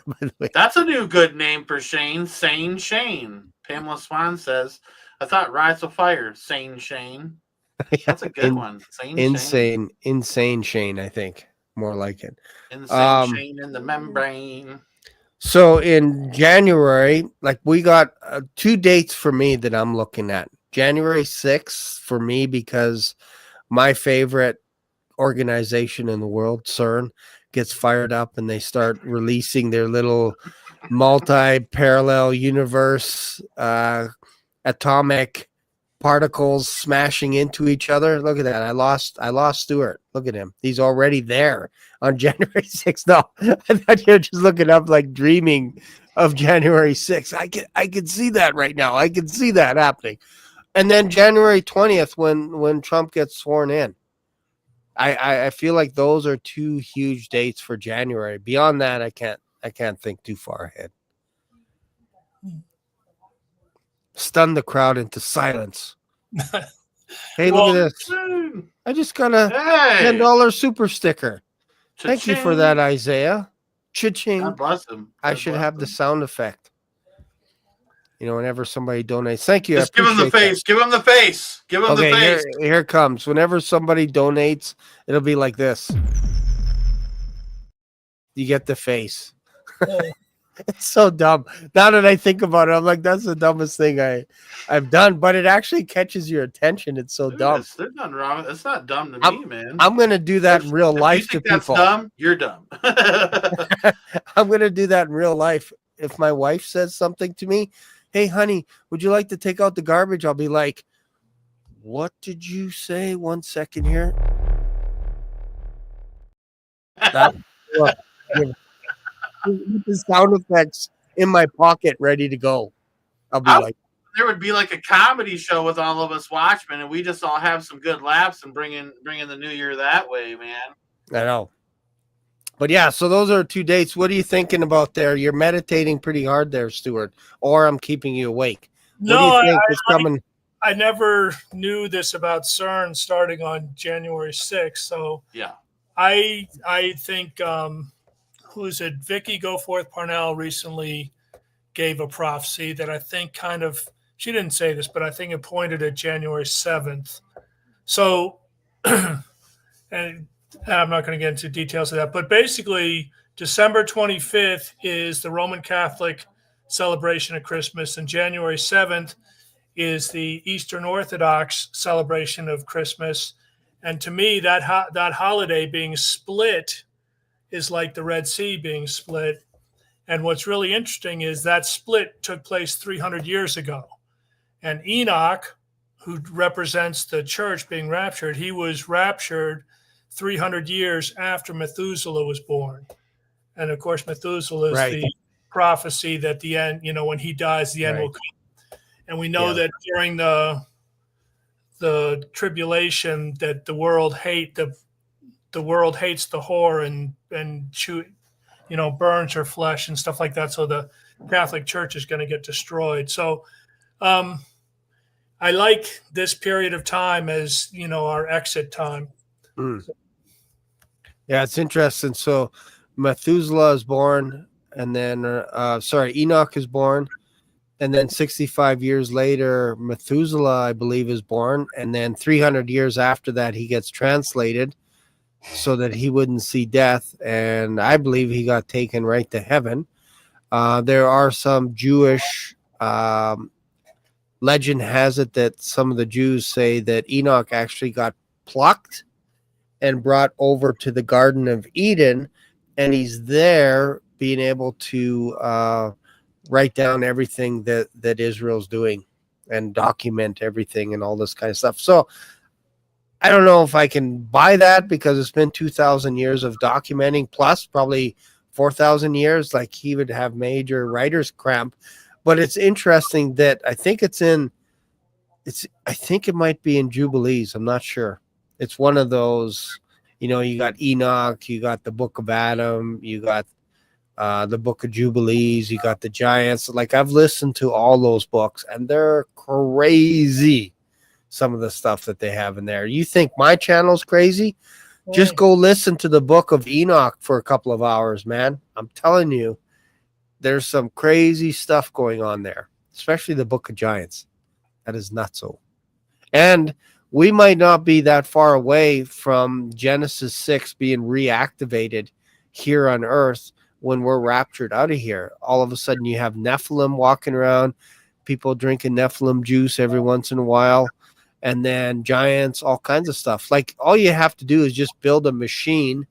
By the way. That's a new good name for Shane. Sane Shane. Pamela Swan says, I thought Rise of Fire. Sane Shane. That's a good one. Insane Shane, I think. More like it. Insane Shane in the membrane. So in January, like we got 2 dates for me that I'm looking at. January 6th for me, because my favorite organization in the world, CERN, gets fired up and they start releasing their little multi-parallel universe atomic particles smashing into each other. Look at that. I lost Stuart. Look at him. He's already there on January 6th. No, I thought you were just looking up, like dreaming of January 6th. I can see that right now. I can see that happening. And then January 20th, when Trump gets sworn in. I feel like those are 2 huge dates for January. Beyond that, I can't think too far ahead. Stun the crowd into silence. Hey, look at this. I just got a $10 super sticker. Cha-ching. Thank you for that, Isaiah. Cha-ching. God bless him. I should have the sound effect. Whenever somebody donates. Thank you. Just give him the face. Give him the face. Give him the face. Here it comes. Whenever somebody donates, it'll be like this. You get the face. It's so dumb. Now that I think about it, I'm like, that's the dumbest thing I've done. But it actually catches your attention. It's so dumb. There's nothing wrong. It's not dumb to me, man. I'm gonna do that in real life to people. That's dumb. You're dumb. I'm gonna do that in real life. If my wife says something to me, hey, honey, would you like to take out the garbage? I'll be like, what did you say? 1 second here. The sound effects in my pocket ready to go. I'll be like, there would be like a comedy show with all of us watchmen, and we just all have some good laughs and bring in the new year that way, man. I know. But yeah, so those are 2 dates. What are you thinking about there? You're meditating pretty hard there, Stuart, or I'm keeping you awake. What do you think is coming? I never knew this about CERN starting on January 6th. So yeah, I think who is it? Vicky Goforth Parnell recently gave a prophecy that I think kind of, she didn't say this, but I think it pointed at January 7th. So, and I'm not going to get into details of that, but basically, December 25th is the Roman Catholic celebration of Christmas, and January 7th is the Eastern Orthodox celebration of Christmas. And to me, that holiday being split is like the Red Sea being split. And what's really interesting is that split took place 300 years ago. And Enoch, who represents the church being raptured, he was raptured 300 years after Methuselah was born. And of course, Methuselah is the prophecy that the end, when he dies, the end will come. And we know that during the tribulation that the world hates the whore and burns her flesh and stuff like that. So the Catholic Church is going to get destroyed. So I like this period of time as, our exit time. Yeah, it's interesting. So Methuselah is born, and then, Enoch is born. And then 65 years later, Methuselah, I believe, is born. And then 300 years after that, he gets translated so that he wouldn't see death. And I believe he got taken right to heaven. There are some Jewish legend has it that some of the Jews say that Enoch actually got plucked and brought over to the Garden of Eden. And he's there being able to write down everything that Israel's doing and document everything and all this kind of stuff. So I don't know if I can buy that, because it's been 2,000 years of documenting, plus probably 4,000 years. Like, he would have major writer's cramp. But it's interesting that I think I think it might be in Jubilees. I'm not sure. It's one of those, you got Enoch, you got the Book of Adam, you got the Book of Jubilees, you got the Giants. Like, I've listened to all those books, and they're crazy, some of the stuff that they have in there. You think my channel's crazy? Just go listen to the Book of Enoch for a couple of hours, man. I'm telling you, there's some crazy stuff going on there, especially the Book of Giants. That is nutso. And we might not be that far away from Genesis 6 being reactivated here on Earth. When we're raptured out of here, all of a sudden you have Nephilim walking around, people drinking Nephilim juice every once in a while, and then giants, all kinds of stuff. Like, all you have to do is just build a machine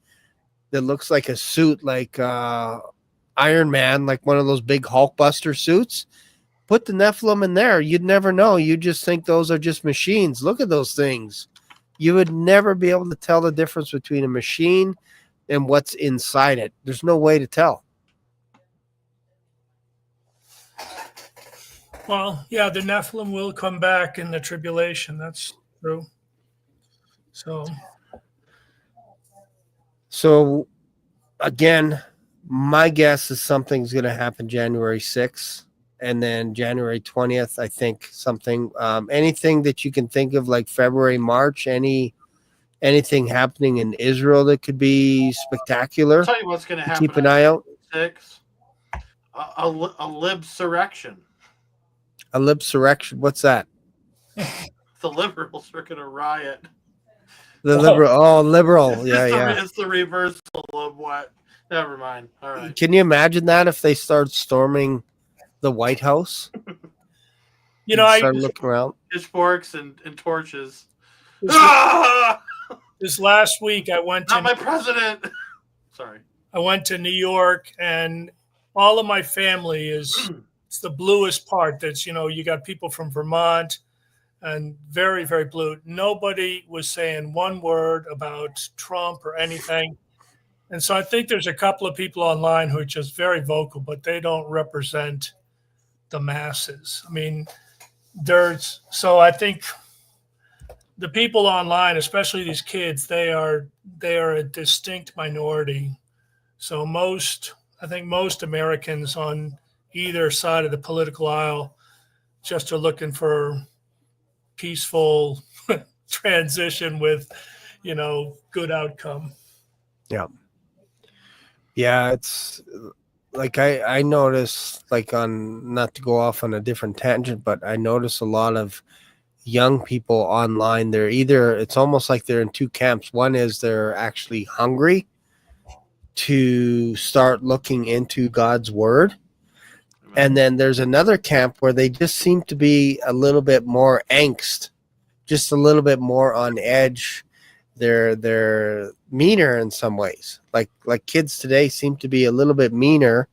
that looks like a suit, like Iron Man, like one of those big Hulkbuster suits. Put the Nephilim in there. You'd never know. You just think those are just machines. Look at those things. You would never be able to tell the difference between a machine and what's inside it. There's no way to tell. Well, yeah, the Nephilim will come back in the tribulation. That's true. So again, my guess is something's going to happen January 6th, and then January 20th, I think something, anything that you can think of, like February, March, anything happening in Israel that could be spectacular. I'll tell you what's going to happen. Keep an eye out. 6, a libsurrection. A libsurrection. What's that? The liberals are going to riot. The liberal. Oh, liberal. Yeah. It's the reversal of what? Never mind. All right. Can you imagine that if they start storming the White House? I start looking around. Pitchforks and torches. This last week, I went Not my president. Sorry. I went to New York, and all of my family it's the bluest part. That's, you got people from Vermont and very, very blue. Nobody was saying one word about Trump or anything. And so I think there's a couple of people online who are just very vocal, but they don't represent the masses. I mean, so I think the people online, especially these kids, they are a distinct minority. So I think most Americans on either side of the political aisle just are looking for peaceful transition with, good outcome. Yeah, like I notice, like, on, not to go off on a different tangent, but I notice a lot of young people online. They're either, it's almost like they're in two camps. One is they're actually hungry to start looking into God's word. And then there's another camp where they just seem to be a little bit more angst, just a little bit more on edge. They're meaner in some ways. Like kids today seem to be a little bit meaner,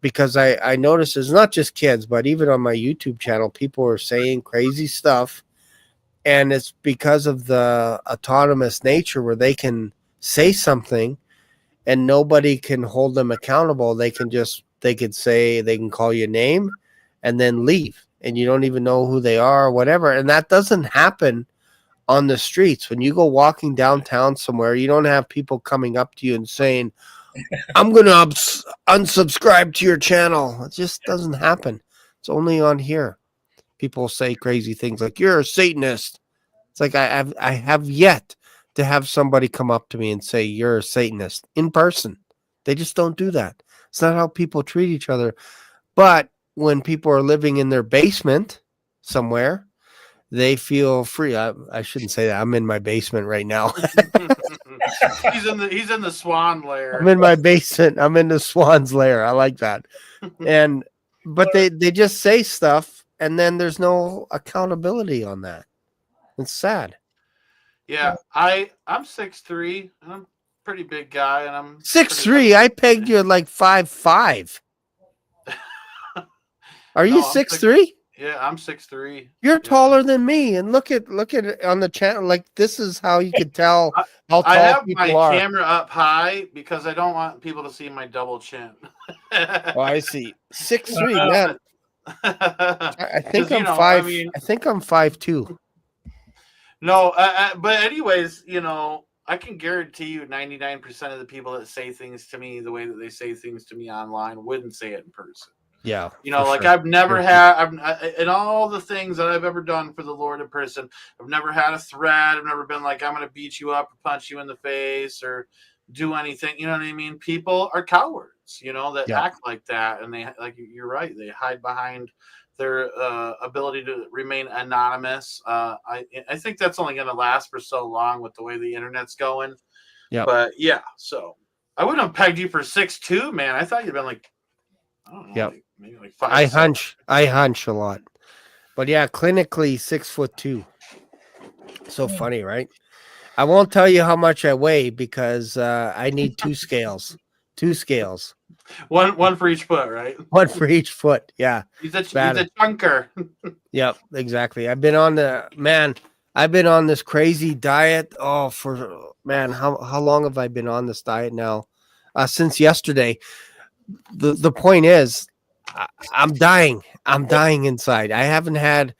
because I notice it's not just kids, but even on my YouTube channel, people are saying crazy stuff. And it's because of the autonomous nature where they can say something and nobody can hold them accountable. They could say, they can call you a name and then leave, and you don't even know who they are or whatever. And that doesn't happen on the streets. When you go walking downtown somewhere, you don't have people coming up to you and saying, I'm going to unsubscribe to your channel. It just doesn't happen. It's only on here. People say crazy things like, you're a Satanist. It's like, I have yet to have somebody come up to me and say, you're a Satanist in person. They just don't do that. It's not how people treat each other. But when people are living in their basement somewhere, they feel free. I shouldn't say that. I'm in my basement right now. He's in the Swan lair. I'm in my basement. I'm in the Swan's lair. I like that. But they just say stuff, and then there's no accountability on that. It's sad. Yeah, I'm 6'3", and I'm a pretty big guy, and I'm 6'3". I pegged you at like 5'5". Are you 6'3"? Yeah, I'm 6'3". You're taller than me, and look at it on the channel. Like, this is how you could tell how tall I have people my are. camera up high because I don't want people to see my double chin. Oh, I see. 6'3", man. I think I'm 5. I think I'm 5'2". No, but anyways, I can guarantee you 99% of the people that say things to me the way that they say things to me online wouldn't say it in person. Yeah. Like, sure. I've never had, in all the things that I've ever done for the Lord in person, I've never had a threat. I've never been like, I'm going to beat you up or punch you in the face or do anything. You know what I mean? People are cowards, that act like that. And they, like, you're right, they hide behind their ability to remain anonymous. I think that's only going to last for so long with the way the internet's going. Yeah. But yeah, so I wouldn't have pegged you for 6'2", man. I thought you'd been like, I don't know, maybe like 5. I hunch a lot, but yeah, clinically 6'2". So funny, right? I won't tell you how much I weigh because I need 2 scales. 2 scales. One for each foot, right? One for each foot. Yeah. He's a chunker. Yep, exactly. I've been on this crazy diet. Oh, how long have I been on this diet now? Since yesterday. The point is, I'm dying. I'm dying inside. I haven't had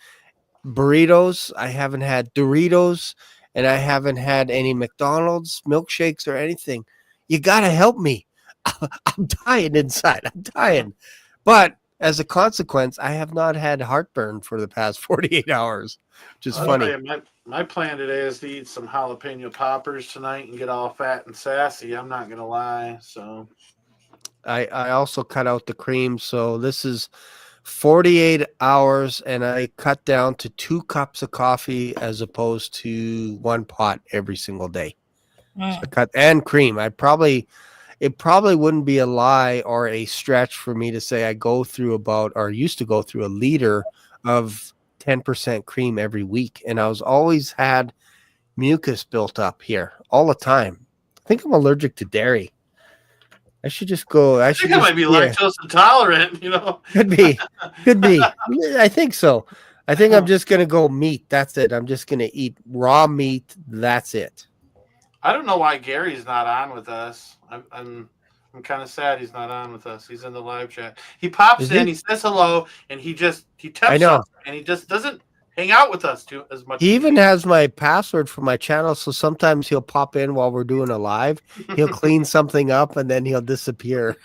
burritos. I haven't had Doritos, and I haven't had any McDonald's milkshakes or anything. You got to help me. I'm dying inside. I'm dying. But as a consequence, I have not had heartburn for the past 48 hours, which is funny. My plan today is to eat some jalapeno poppers tonight and get all fat and sassy. I'm not going to lie. So I also cut out the cream. So this is 48 hours, and I cut down to 2 cups of coffee as opposed to 1 pot every single day. So I cut and cream. It probably wouldn't be a lie or a stretch for me to say I used to go through a liter of 10% cream every week. And I was always had mucus built up here all the time. I think I'm allergic to dairy. I should just go. I might be lactose intolerant, Could be. I think so. I think I'm just going to go meat. That's it. I'm just going to eat raw meat. That's it. I don't know why Gary's not on with us. I'm kind of sad he's not on with us. He's in the live chat. He pops in, he says hello, and he taps us, and he just doesn't hang out with us too as much. He even has my password for my channel, so sometimes he'll pop in while we're doing a live. He'll clean something up, and then he'll disappear.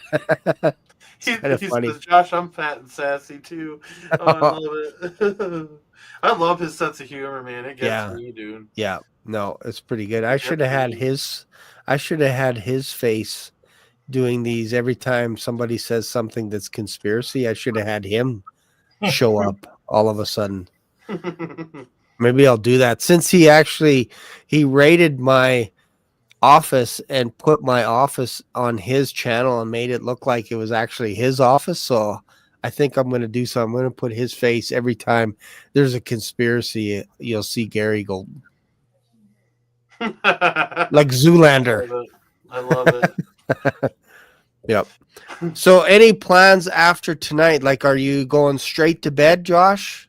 He says, Josh, I'm fat and sassy too. Oh, I love it. I love his sense of humor, man. It gets me, dude. Yeah, no, it's pretty good. I should have had his face doing these every time somebody says something that's conspiracy. I should have had him show up all of a sudden. Maybe I'll do that since he raided my office and put my office on his channel and made it look like it was actually his office. So I think I'm going to do so. I'm going to put his face every time there's a conspiracy. You'll see Gary Golden. Like Zoolander. I love it. Yep. So any plans after tonight? Like, are you going straight to bed, Josh?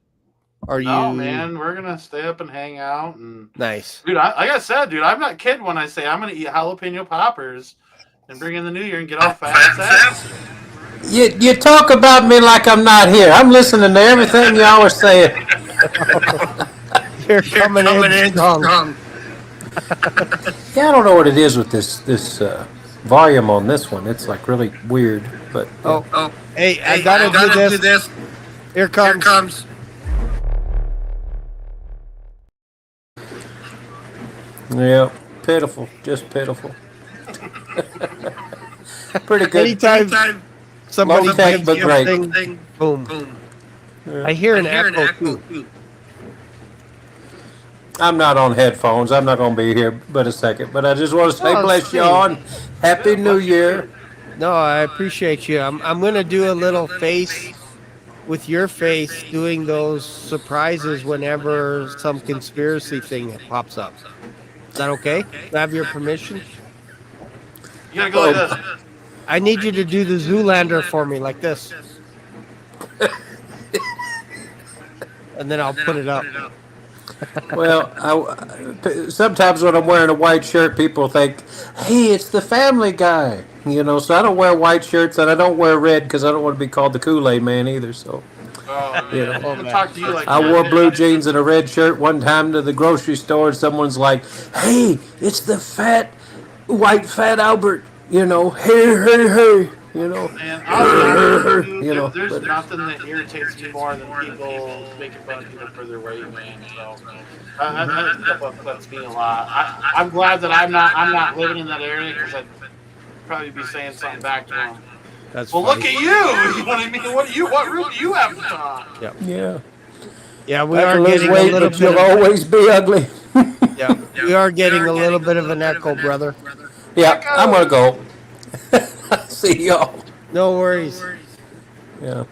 No, man, we're gonna stay up and hang out and nice, dude. Like I said, dude, I'm not kidding when I say I'm gonna eat jalapeno poppers and bring in the new year and get all fat and sad. You talk about me like I'm not here. I'm listening to everything you always say. You're coming in strong. Yeah, I don't know what it is with this volume on this one. It's like really weird. But hey, I gotta do this. Here comes. Yeah, pitiful, just pitiful. Pretty good. Anytime somebody Low tech, gives but you great. a thing, boom. Yeah. I hear an echo too. I'm not on headphones. I'm not going to be here but a second. But I just want to say bless y'all and Happy New Year. No, I appreciate you. I'm going to do a little face with your face doing those surprises whenever some conspiracy thing pops up. Is that okay? Do I have your permission? You gotta go like this. I need you to do the Zoolander for me like this. And then I'll put it up. Well, sometimes when I'm wearing a white shirt, people think, hey, it's the Family Guy. You know, so I don't wear white shirts and I don't wear red because I don't want to be called the Kool-Aid Man either. So, you know, I'm talk to you like I wore blue jeans and a red shirt one time to the grocery store and someone's like, hey, it's the white fat Albert. You know, hey. You know, and I'll you know, there's nothing that irritates me more than people making fun of people for their weight, man. So that upsets me a lot. I'm glad that I'm not living in that area because I'd probably be saying something back to them. That's well, funny. look at you. You know what I mean? What room do you have to talk? Yeah, we are getting a little bit. You'll always be ugly. Yeah, we are getting a little bit of an echo, brother. Yeah, I'm gonna go. See y'all. No worries. Yeah.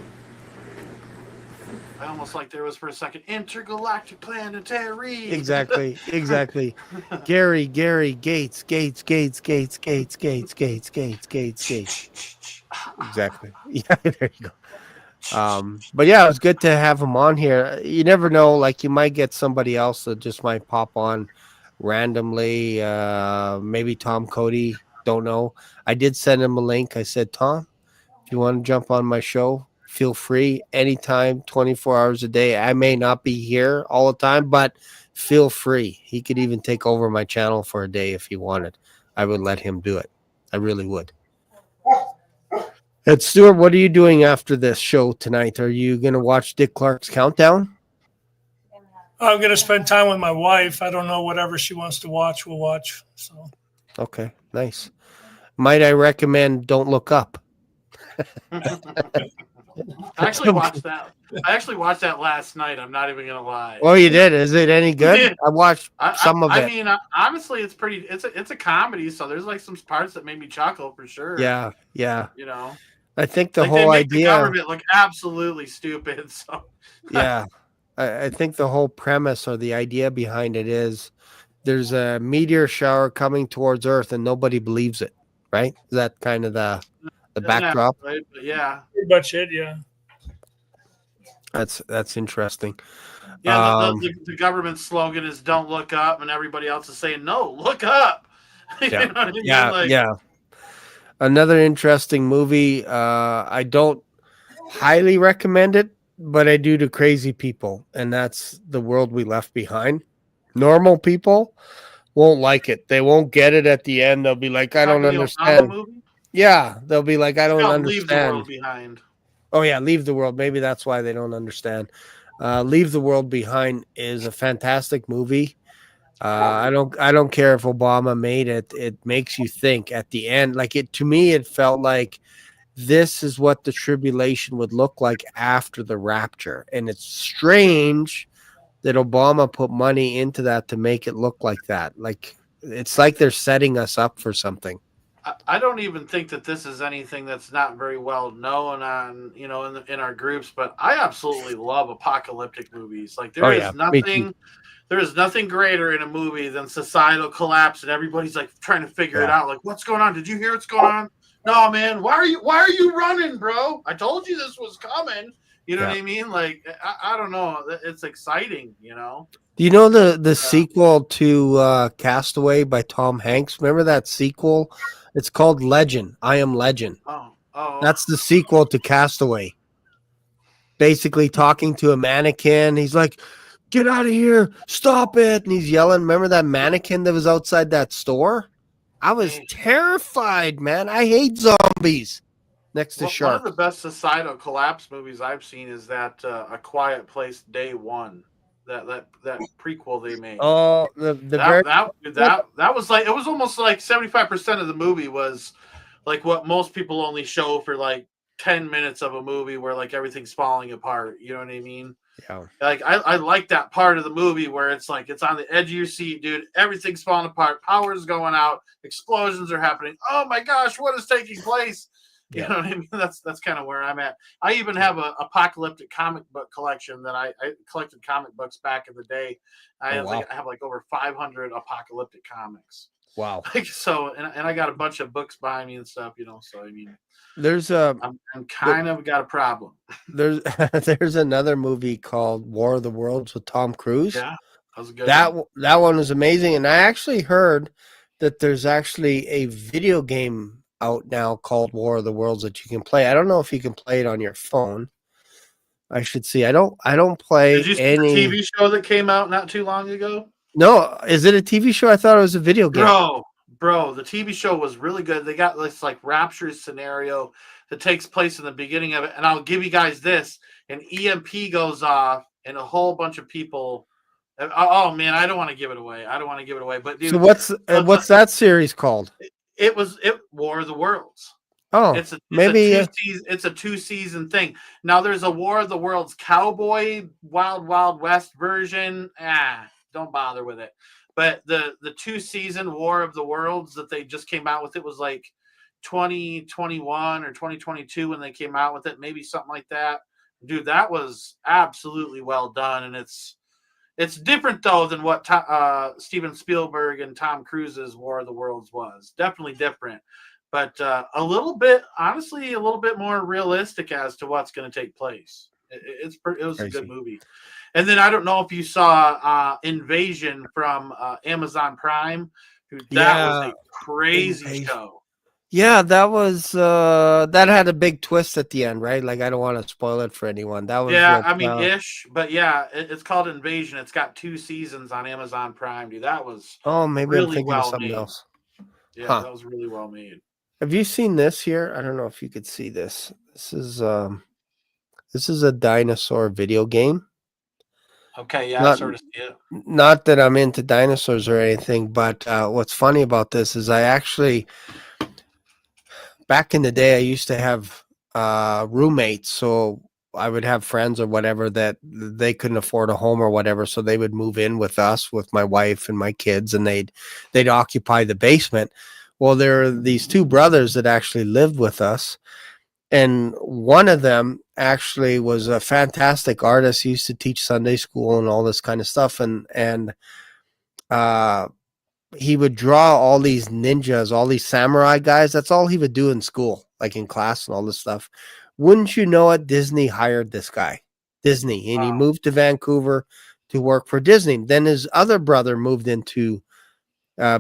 I almost like there was for a second intergalactic planetary. Exactly. Gary, Gates. Exactly. Yeah, there you go. But yeah, it was good to have him on here. You never know, like you might get somebody else that just might pop on randomly. Maybe Tom Cody. Don't know. I did send him a link. I said, Tom, if you want to jump on my show, feel free anytime, 24 hours a day. I may not be here all the time, but feel free. He could even take over my channel for a day if he wanted. I would let him do it. I really would. And Stuart, what are you doing after this show tonight? Are you going to watch Dick Clark's Countdown? I'm going to spend time with my wife. I don't know, whatever she wants to watch, we'll watch. So. Okay, nice. Might I recommend Don't Look Up? I actually watched that last night. I'm not even gonna lie. Oh, you did? Is it any good? I watched some of it. I mean, honestly, it's a comedy, so there's like some parts that made me chuckle for sure. Yeah. You know, I think the like whole they make idea. the government look absolutely stupid. So Yeah, I think the whole premise or the idea behind it is there's a meteor shower coming towards Earth and nobody believes it. Right? Is that kind of the backdrop? Right, but yeah, pretty much it. Yeah. That's interesting. Yeah, the government slogan is "Don't look up," and everybody else is saying, "No, look up." You know what I mean? Yeah. Another interesting movie. I don't highly recommend it, but I do to crazy people, and that's The World We Left Behind. Normal people won't like it. They won't get it at the end. They'll be like, I don't understand. Yeah, they'll be like, I don't understand. Leave the World Behind. Oh, yeah, Leave the World. Maybe that's why they don't understand. Leave the World Behind is a fantastic movie. I don't care if Obama made it. It makes you think at the end. Like it to me, it felt like this is what the tribulation would look like after the rapture. And it's strange that Obama put money into that to make it look like that. Like it's like they're setting us up for something. I don't even think that this is anything that's not very well known on, in our groups, but I absolutely love apocalyptic movies. Like there is nothing greater in a movie than societal collapse and everybody's like trying to figure it out. Like, what's going on? Did you hear what's going on? No, man. Why are you running, bro? I told you this was coming. You know what I mean? Like, I don't know. It's exciting, Do you know the sequel to Castaway by Tom Hanks? Remember that sequel? It's called Legend. I Am Legend. Oh. That's the sequel to Castaway. Basically talking to a mannequin. He's like, get out of here. Stop it. And he's yelling. Remember that mannequin that was outside that store? I was terrified, man. I hate zombies. Next to sharks. One of the best societal collapse movies I've seen is that A Quiet Place Day One. That prequel they made. Oh, that was like, it was almost like 75% of the movie was like what most people only show for like 10 minutes of a movie where like everything's falling apart. You know what I mean? Yeah. Like I like that part of the movie where it's like it's on the edge of your seat, dude. Everything's falling apart. Power's going out. Explosions are happening. Oh my gosh, what is taking place? You know what I mean? That's kind of where I'm at. I even have a apocalyptic comic book collection that I collected comic books back in the day. I have like over 500 apocalyptic comics. Wow. Like, so, and I got a bunch of books behind me and stuff, So I mean, I'm kind of got a problem. There's another movie called War of the Worlds with Tom Cruise. Yeah, that was a good. That one was amazing, and I actually heard that there's actually a video game out now called War of the Worlds that you can play. I don't know if you can play it on your phone. I should see. I don't play. Did you see the TV show that came out not too long ago? No, is it a TV show? I thought it was a video game. Bro, the TV show was really good. They got this like rapture scenario that takes place in the beginning of it, and I'll give you guys this: an EMP goes off, and a whole bunch of people. Oh man, I don't want to give it away. But dude, so what's that series called? It was War of the Worlds. Oh, it's a 2-season thing. Now there's a War of the Worlds cowboy Wild West version. Don't bother with it. But the 2-season War of the Worlds that they just came out with, it was like 2021 or 2022 when they came out with it, maybe something like that. Dude, that was absolutely well done, and it's different though than what Steven Spielberg and Tom Cruise's War of the Worlds was. Definitely different, but a little bit more realistic as to what's going to take place. It was crazy. A good movie. And then I don't know if you saw Invasion from Amazon Prime. That was a crazy show. Yeah, that was that had a big twist at the end, right? Like I don't want to spoil it for anyone. That was ish, but yeah, it's called Invasion. It's got 2 seasons on Amazon Prime, dude. That was maybe really I'm thinking of something else. Yeah, that was really well made. Have you seen this here? I don't know if you could see this. This is a dinosaur video game. Okay, yeah, I sort of see it. Not that I'm into dinosaurs or anything, but what's funny about this is I actually. Back in the day, I used to have roommates, so I would have friends or whatever that they couldn't afford a home or whatever, so they would move in with us, with my wife and my kids, and they'd occupy the basement. Well, there are these 2 brothers that actually lived with us, and one of them actually was a fantastic artist. He used to teach Sunday school and all this kind of stuff, and he would draw all these ninjas, all these samurai guys. That's all he would do in school, like in class and all this stuff. Wouldn't you know it? Disney hired this guy, Disney, and he moved to Vancouver to work for Disney. Then his other brother moved into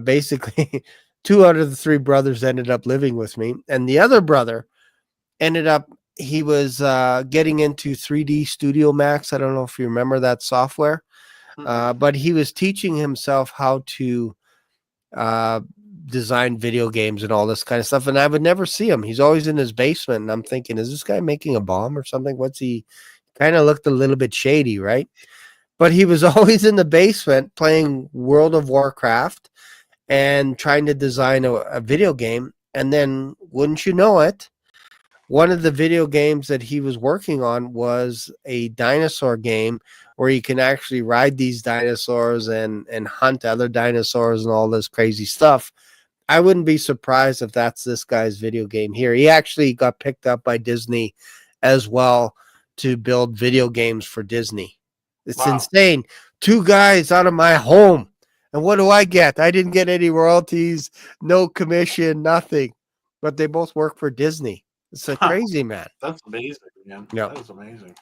basically 2 out of the 3 brothers ended up living with me. And the other brother he was getting into 3D Studio Max. I don't know if you remember that software, but he was teaching himself how to design video games and all this kind of stuff, and I would never see him. He's always in his basement, and I'm thinking, is this guy making a bomb or something? What's he kind of looked a little bit shady, right? but he was always in the basement playing World of Warcraft and trying to design a video game. And then, wouldn't you know it, one of the video games that he was working on was a dinosaur game where you can actually ride these dinosaurs and hunt other dinosaurs and all this crazy stuff. I wouldn't be surprised if that's this guy's video game here. He actually got picked up by Disney as well to build video games for Disney. It's insane. 2 guys out of my home. And what do I get? I didn't get any royalties, no commission, nothing. But they both work for Disney. It's a crazy, man. That's amazing, man. Yeah. That is amazing.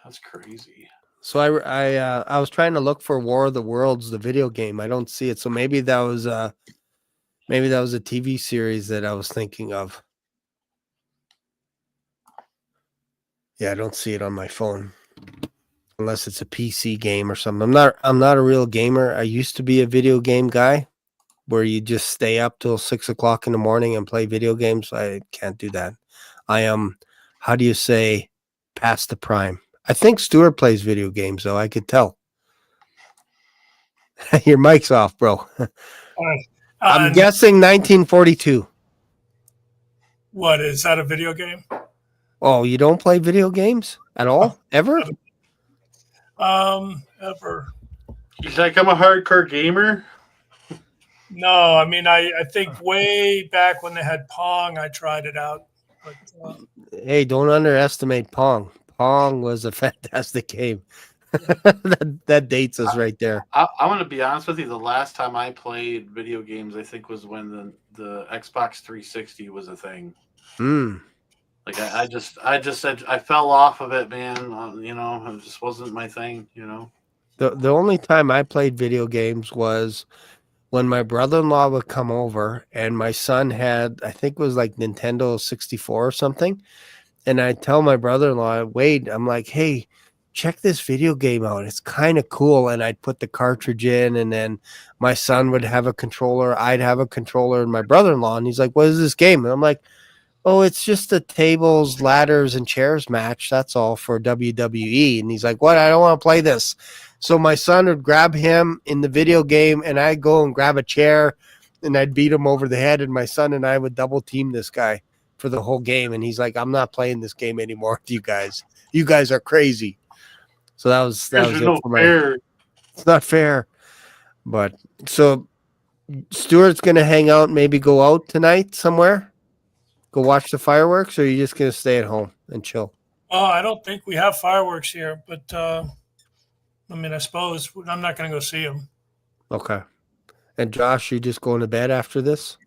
That's crazy. So I was trying to look for War of the Worlds, the video game. I don't see it. So maybe that was a TV series that I was thinking of. Yeah, I don't see it on my phone. Unless it's a PC game or something. I'm not a real gamer. I used to be a video game guy where you just stay up till 6 o'clock in the morning and play video games. I can't do that. I am, how do you say, past the prime. I think Stuart plays video games, though. I could tell. Your mic's off, bro. I'm guessing 1942. What, is that a video game? Oh, you don't play video games at all? Ever? Ever. He's like, I'm a hardcore gamer. No, I mean, I think way back when they had Pong, I tried it out. But, hey, don't underestimate Pong. Pong was a fantastic game. that dates us right there. I'm going to be honest with you. The last time I played video games, I think, was when the Xbox 360 was a thing. Like I just said I fell off of it, man. It just wasn't my thing. The only time I played video games was when my brother-in-law would come over and my son had, I think it was like Nintendo 64 or something. And I'd tell my brother-in-law, Wade, I'm like, hey, check this video game out. It's kind of cool. And I'd put the cartridge in, and then my son would have a controller. I'd have a controller, and my brother-in-law. And he's like, what is this game? And I'm like, oh, it's just a tables, ladders, and chairs match. That's all for WWE. And he's like, what? I don't want to play this. So my son would grab him in the video game, and I'd go and grab a chair, and I'd beat him over the head. And my son and I would double team this guy for the whole game. And he's like, I'm not playing this game anymore with you guys. You guys are crazy. So that was it for my. It's not fair. But so Stuart's going to hang out, maybe go out tonight somewhere? Go watch the fireworks, or are you just going to stay at home and chill? Oh, I don't think we have fireworks here, but I mean, I suppose I'm not going to go see them. Okay. And Josh, you just going to bed after this?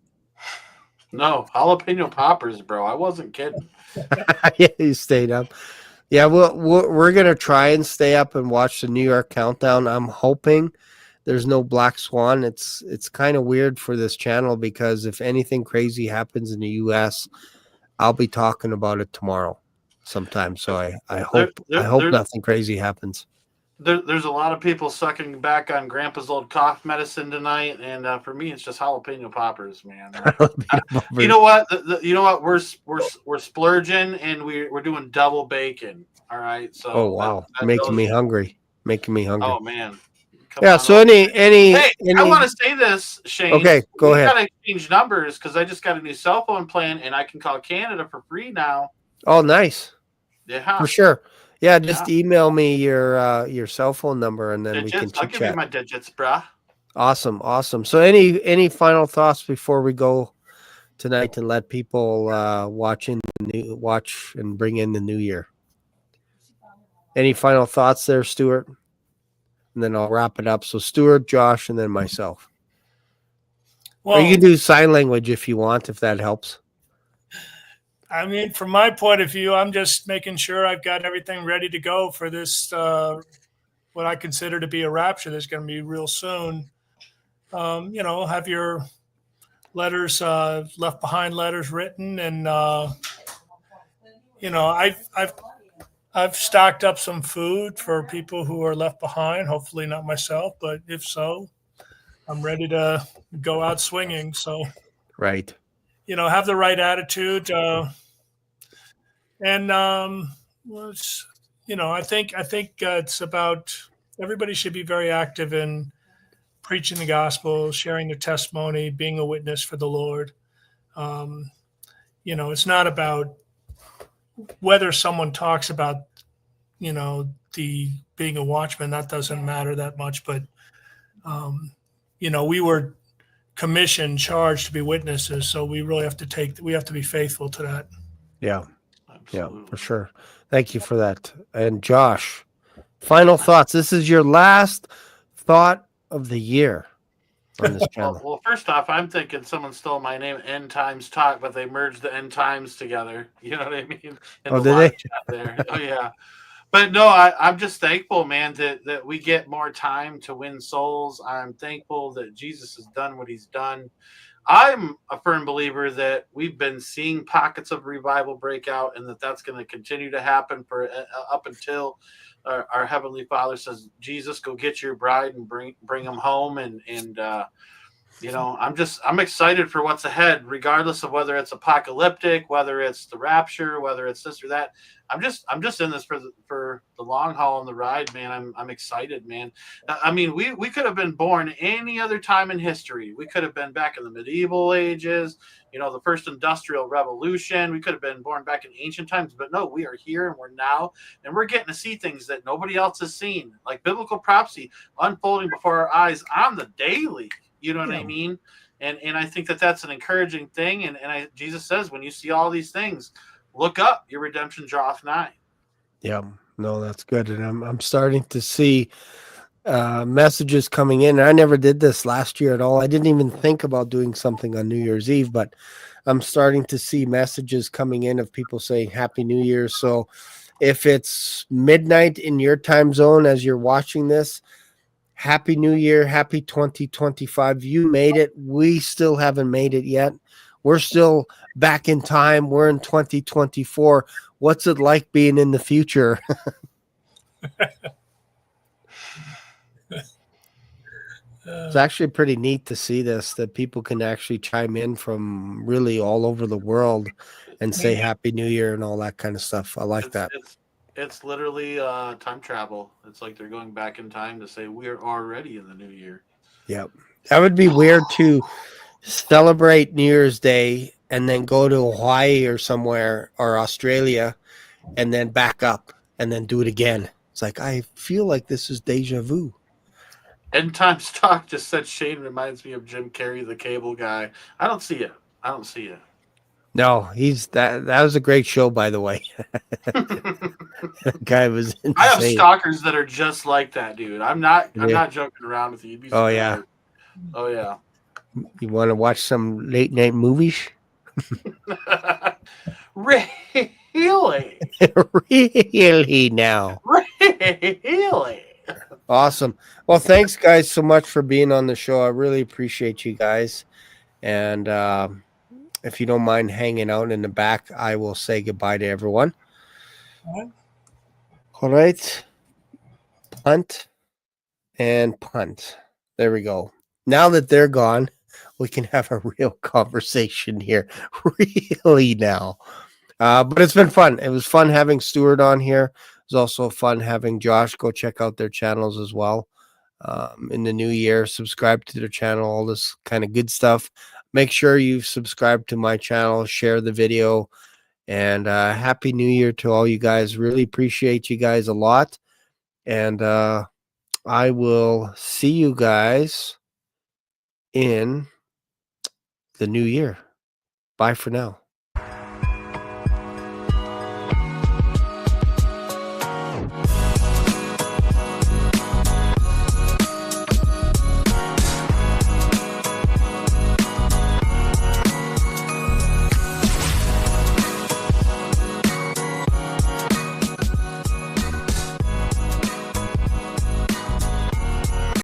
No, jalapeno poppers, bro. I wasn't kidding. Yeah, you stayed up. Yeah, we're going to try and stay up and watch the New York countdown. I'm hoping there's no Black Swan. It's kind of weird for this channel because if anything crazy happens in the U.S., I'll be talking about it tomorrow sometime. So I hope nothing crazy happens. There's a lot of people sucking back on Grandpa's old cough medicine tonight, and for me, it's just jalapeno poppers, man. You know what? You know what? We're splurging, and we're doing double bacon. All right. So. Oh wow, making me hungry. Oh man. Yeah. So any. Hey, I want to say this, Shane. Okay, go ahead. We gotta exchange numbers because I just got a new cell phone plan, and I can call Canada for free now. Oh, nice. Yeah. For sure. Yeah, just email me your cell phone number, and then digits. we can chit-chat. I'll give you my digits, bruh. Awesome. So any final thoughts before we go tonight and let people watch and bring in the new year? Any final thoughts there, Stuart? And then I'll wrap it up. So Stuart, Josh, and then myself. Well, or you can do sign language if you want, if that helps. I mean, from my point of view, I'm just making sure I've got everything ready to go for this, what I consider to be a rapture that's going to be real soon. Have your letters, left behind letters written. And, I've stocked up some food for people who are left behind, hopefully not myself, but if so, I'm ready to go out swinging. So, right. Have the right attitude. I think it's about everybody should be very active in preaching the gospel, sharing their testimony, being a witness for the Lord. Um, it's not about whether someone talks about the being a watchman. That doesn't matter that much, but we were commissioned, charged to be witnesses, so we really have to be faithful to that. Yeah, Absolutely. for sure. Thank you for that. And Josh, final thoughts. This is your last thought of the year on this channel. Well, first off, I'm thinking someone stole my name, End Times Talk, but they merged the End Times together. You know what I mean? In Oh, the did live they? chat there. Oh yeah. But no, I'm just thankful, man, that we get more time to win souls. I'm thankful that Jesus has done what he's done. I'm a firm believer that we've been seeing pockets of revival break out, and that's going to continue to happen for up until our Heavenly Father says, Jesus, go get your bride and bring them home. And I'm excited for what's ahead, regardless of whether it's apocalyptic, whether it's the rapture, whether it's this or that. I'm just in this for the long haul and the ride, man. I'm excited, man. I mean, we could have been born any other time in history. We could have been back in the medieval ages, the first industrial revolution. We could have been born back in ancient times, but no, we are here and we're now, and we're getting to see things that nobody else has seen, like biblical prophecy unfolding before our eyes on the daily. You know what I mean? And I think that's an encouraging thing. And Jesus says, when you see all these things, look up, your redemption draweth nigh. Yeah, no, that's good. And I'm starting to see messages coming in. I never did this last year at all. I didn't even think about doing something on New Year's Eve, but I'm starting to see messages coming in of people saying Happy New Year. So if it's midnight in your time zone as you're watching this, Happy New Year, happy 2025. You made it. We still haven't made it yet. We're still back in time. We're in 2024. What's it like being in the future? It's actually pretty neat to see this, that people can actually chime in from really all over the world and say Happy New Year and all that kind of stuff. I like that. It's literally time travel. It's like they're going back in time to say we're already in the new year. Yep. That would be weird to celebrate New Year's Day and then go to Hawaii or somewhere or Australia and then back up and then do it again. It's like, I feel like this is deja vu. End Times Talk just said Shane reminds me of Jim Carrey, the cable guy. I don't see it. No, that was a great show, by the way. That guy was insane. I have stalkers that are just like that, dude. I'm not joking around with you. You'd be Oh yeah. Oh yeah. You want to watch some late night movies? Really? Really now. Really? Awesome. Well, thanks guys so much for being on the show. I really appreciate you guys. And if you don't mind hanging out in the back, I will say goodbye to everyone. All right. Punt and punt. There we go. Now that they're gone, we can have a real conversation here. Really now. But it's been fun. It was fun having Stuart on here. It was also fun having Josh. Go check out their channels as well. In the new year, subscribe to their channel, all this kind of good stuff. Make sure you subscribe to my channel, share the video, and Happy New Year to all you guys. Really appreciate you guys a lot. And I will see you guys in the new year. Bye for now.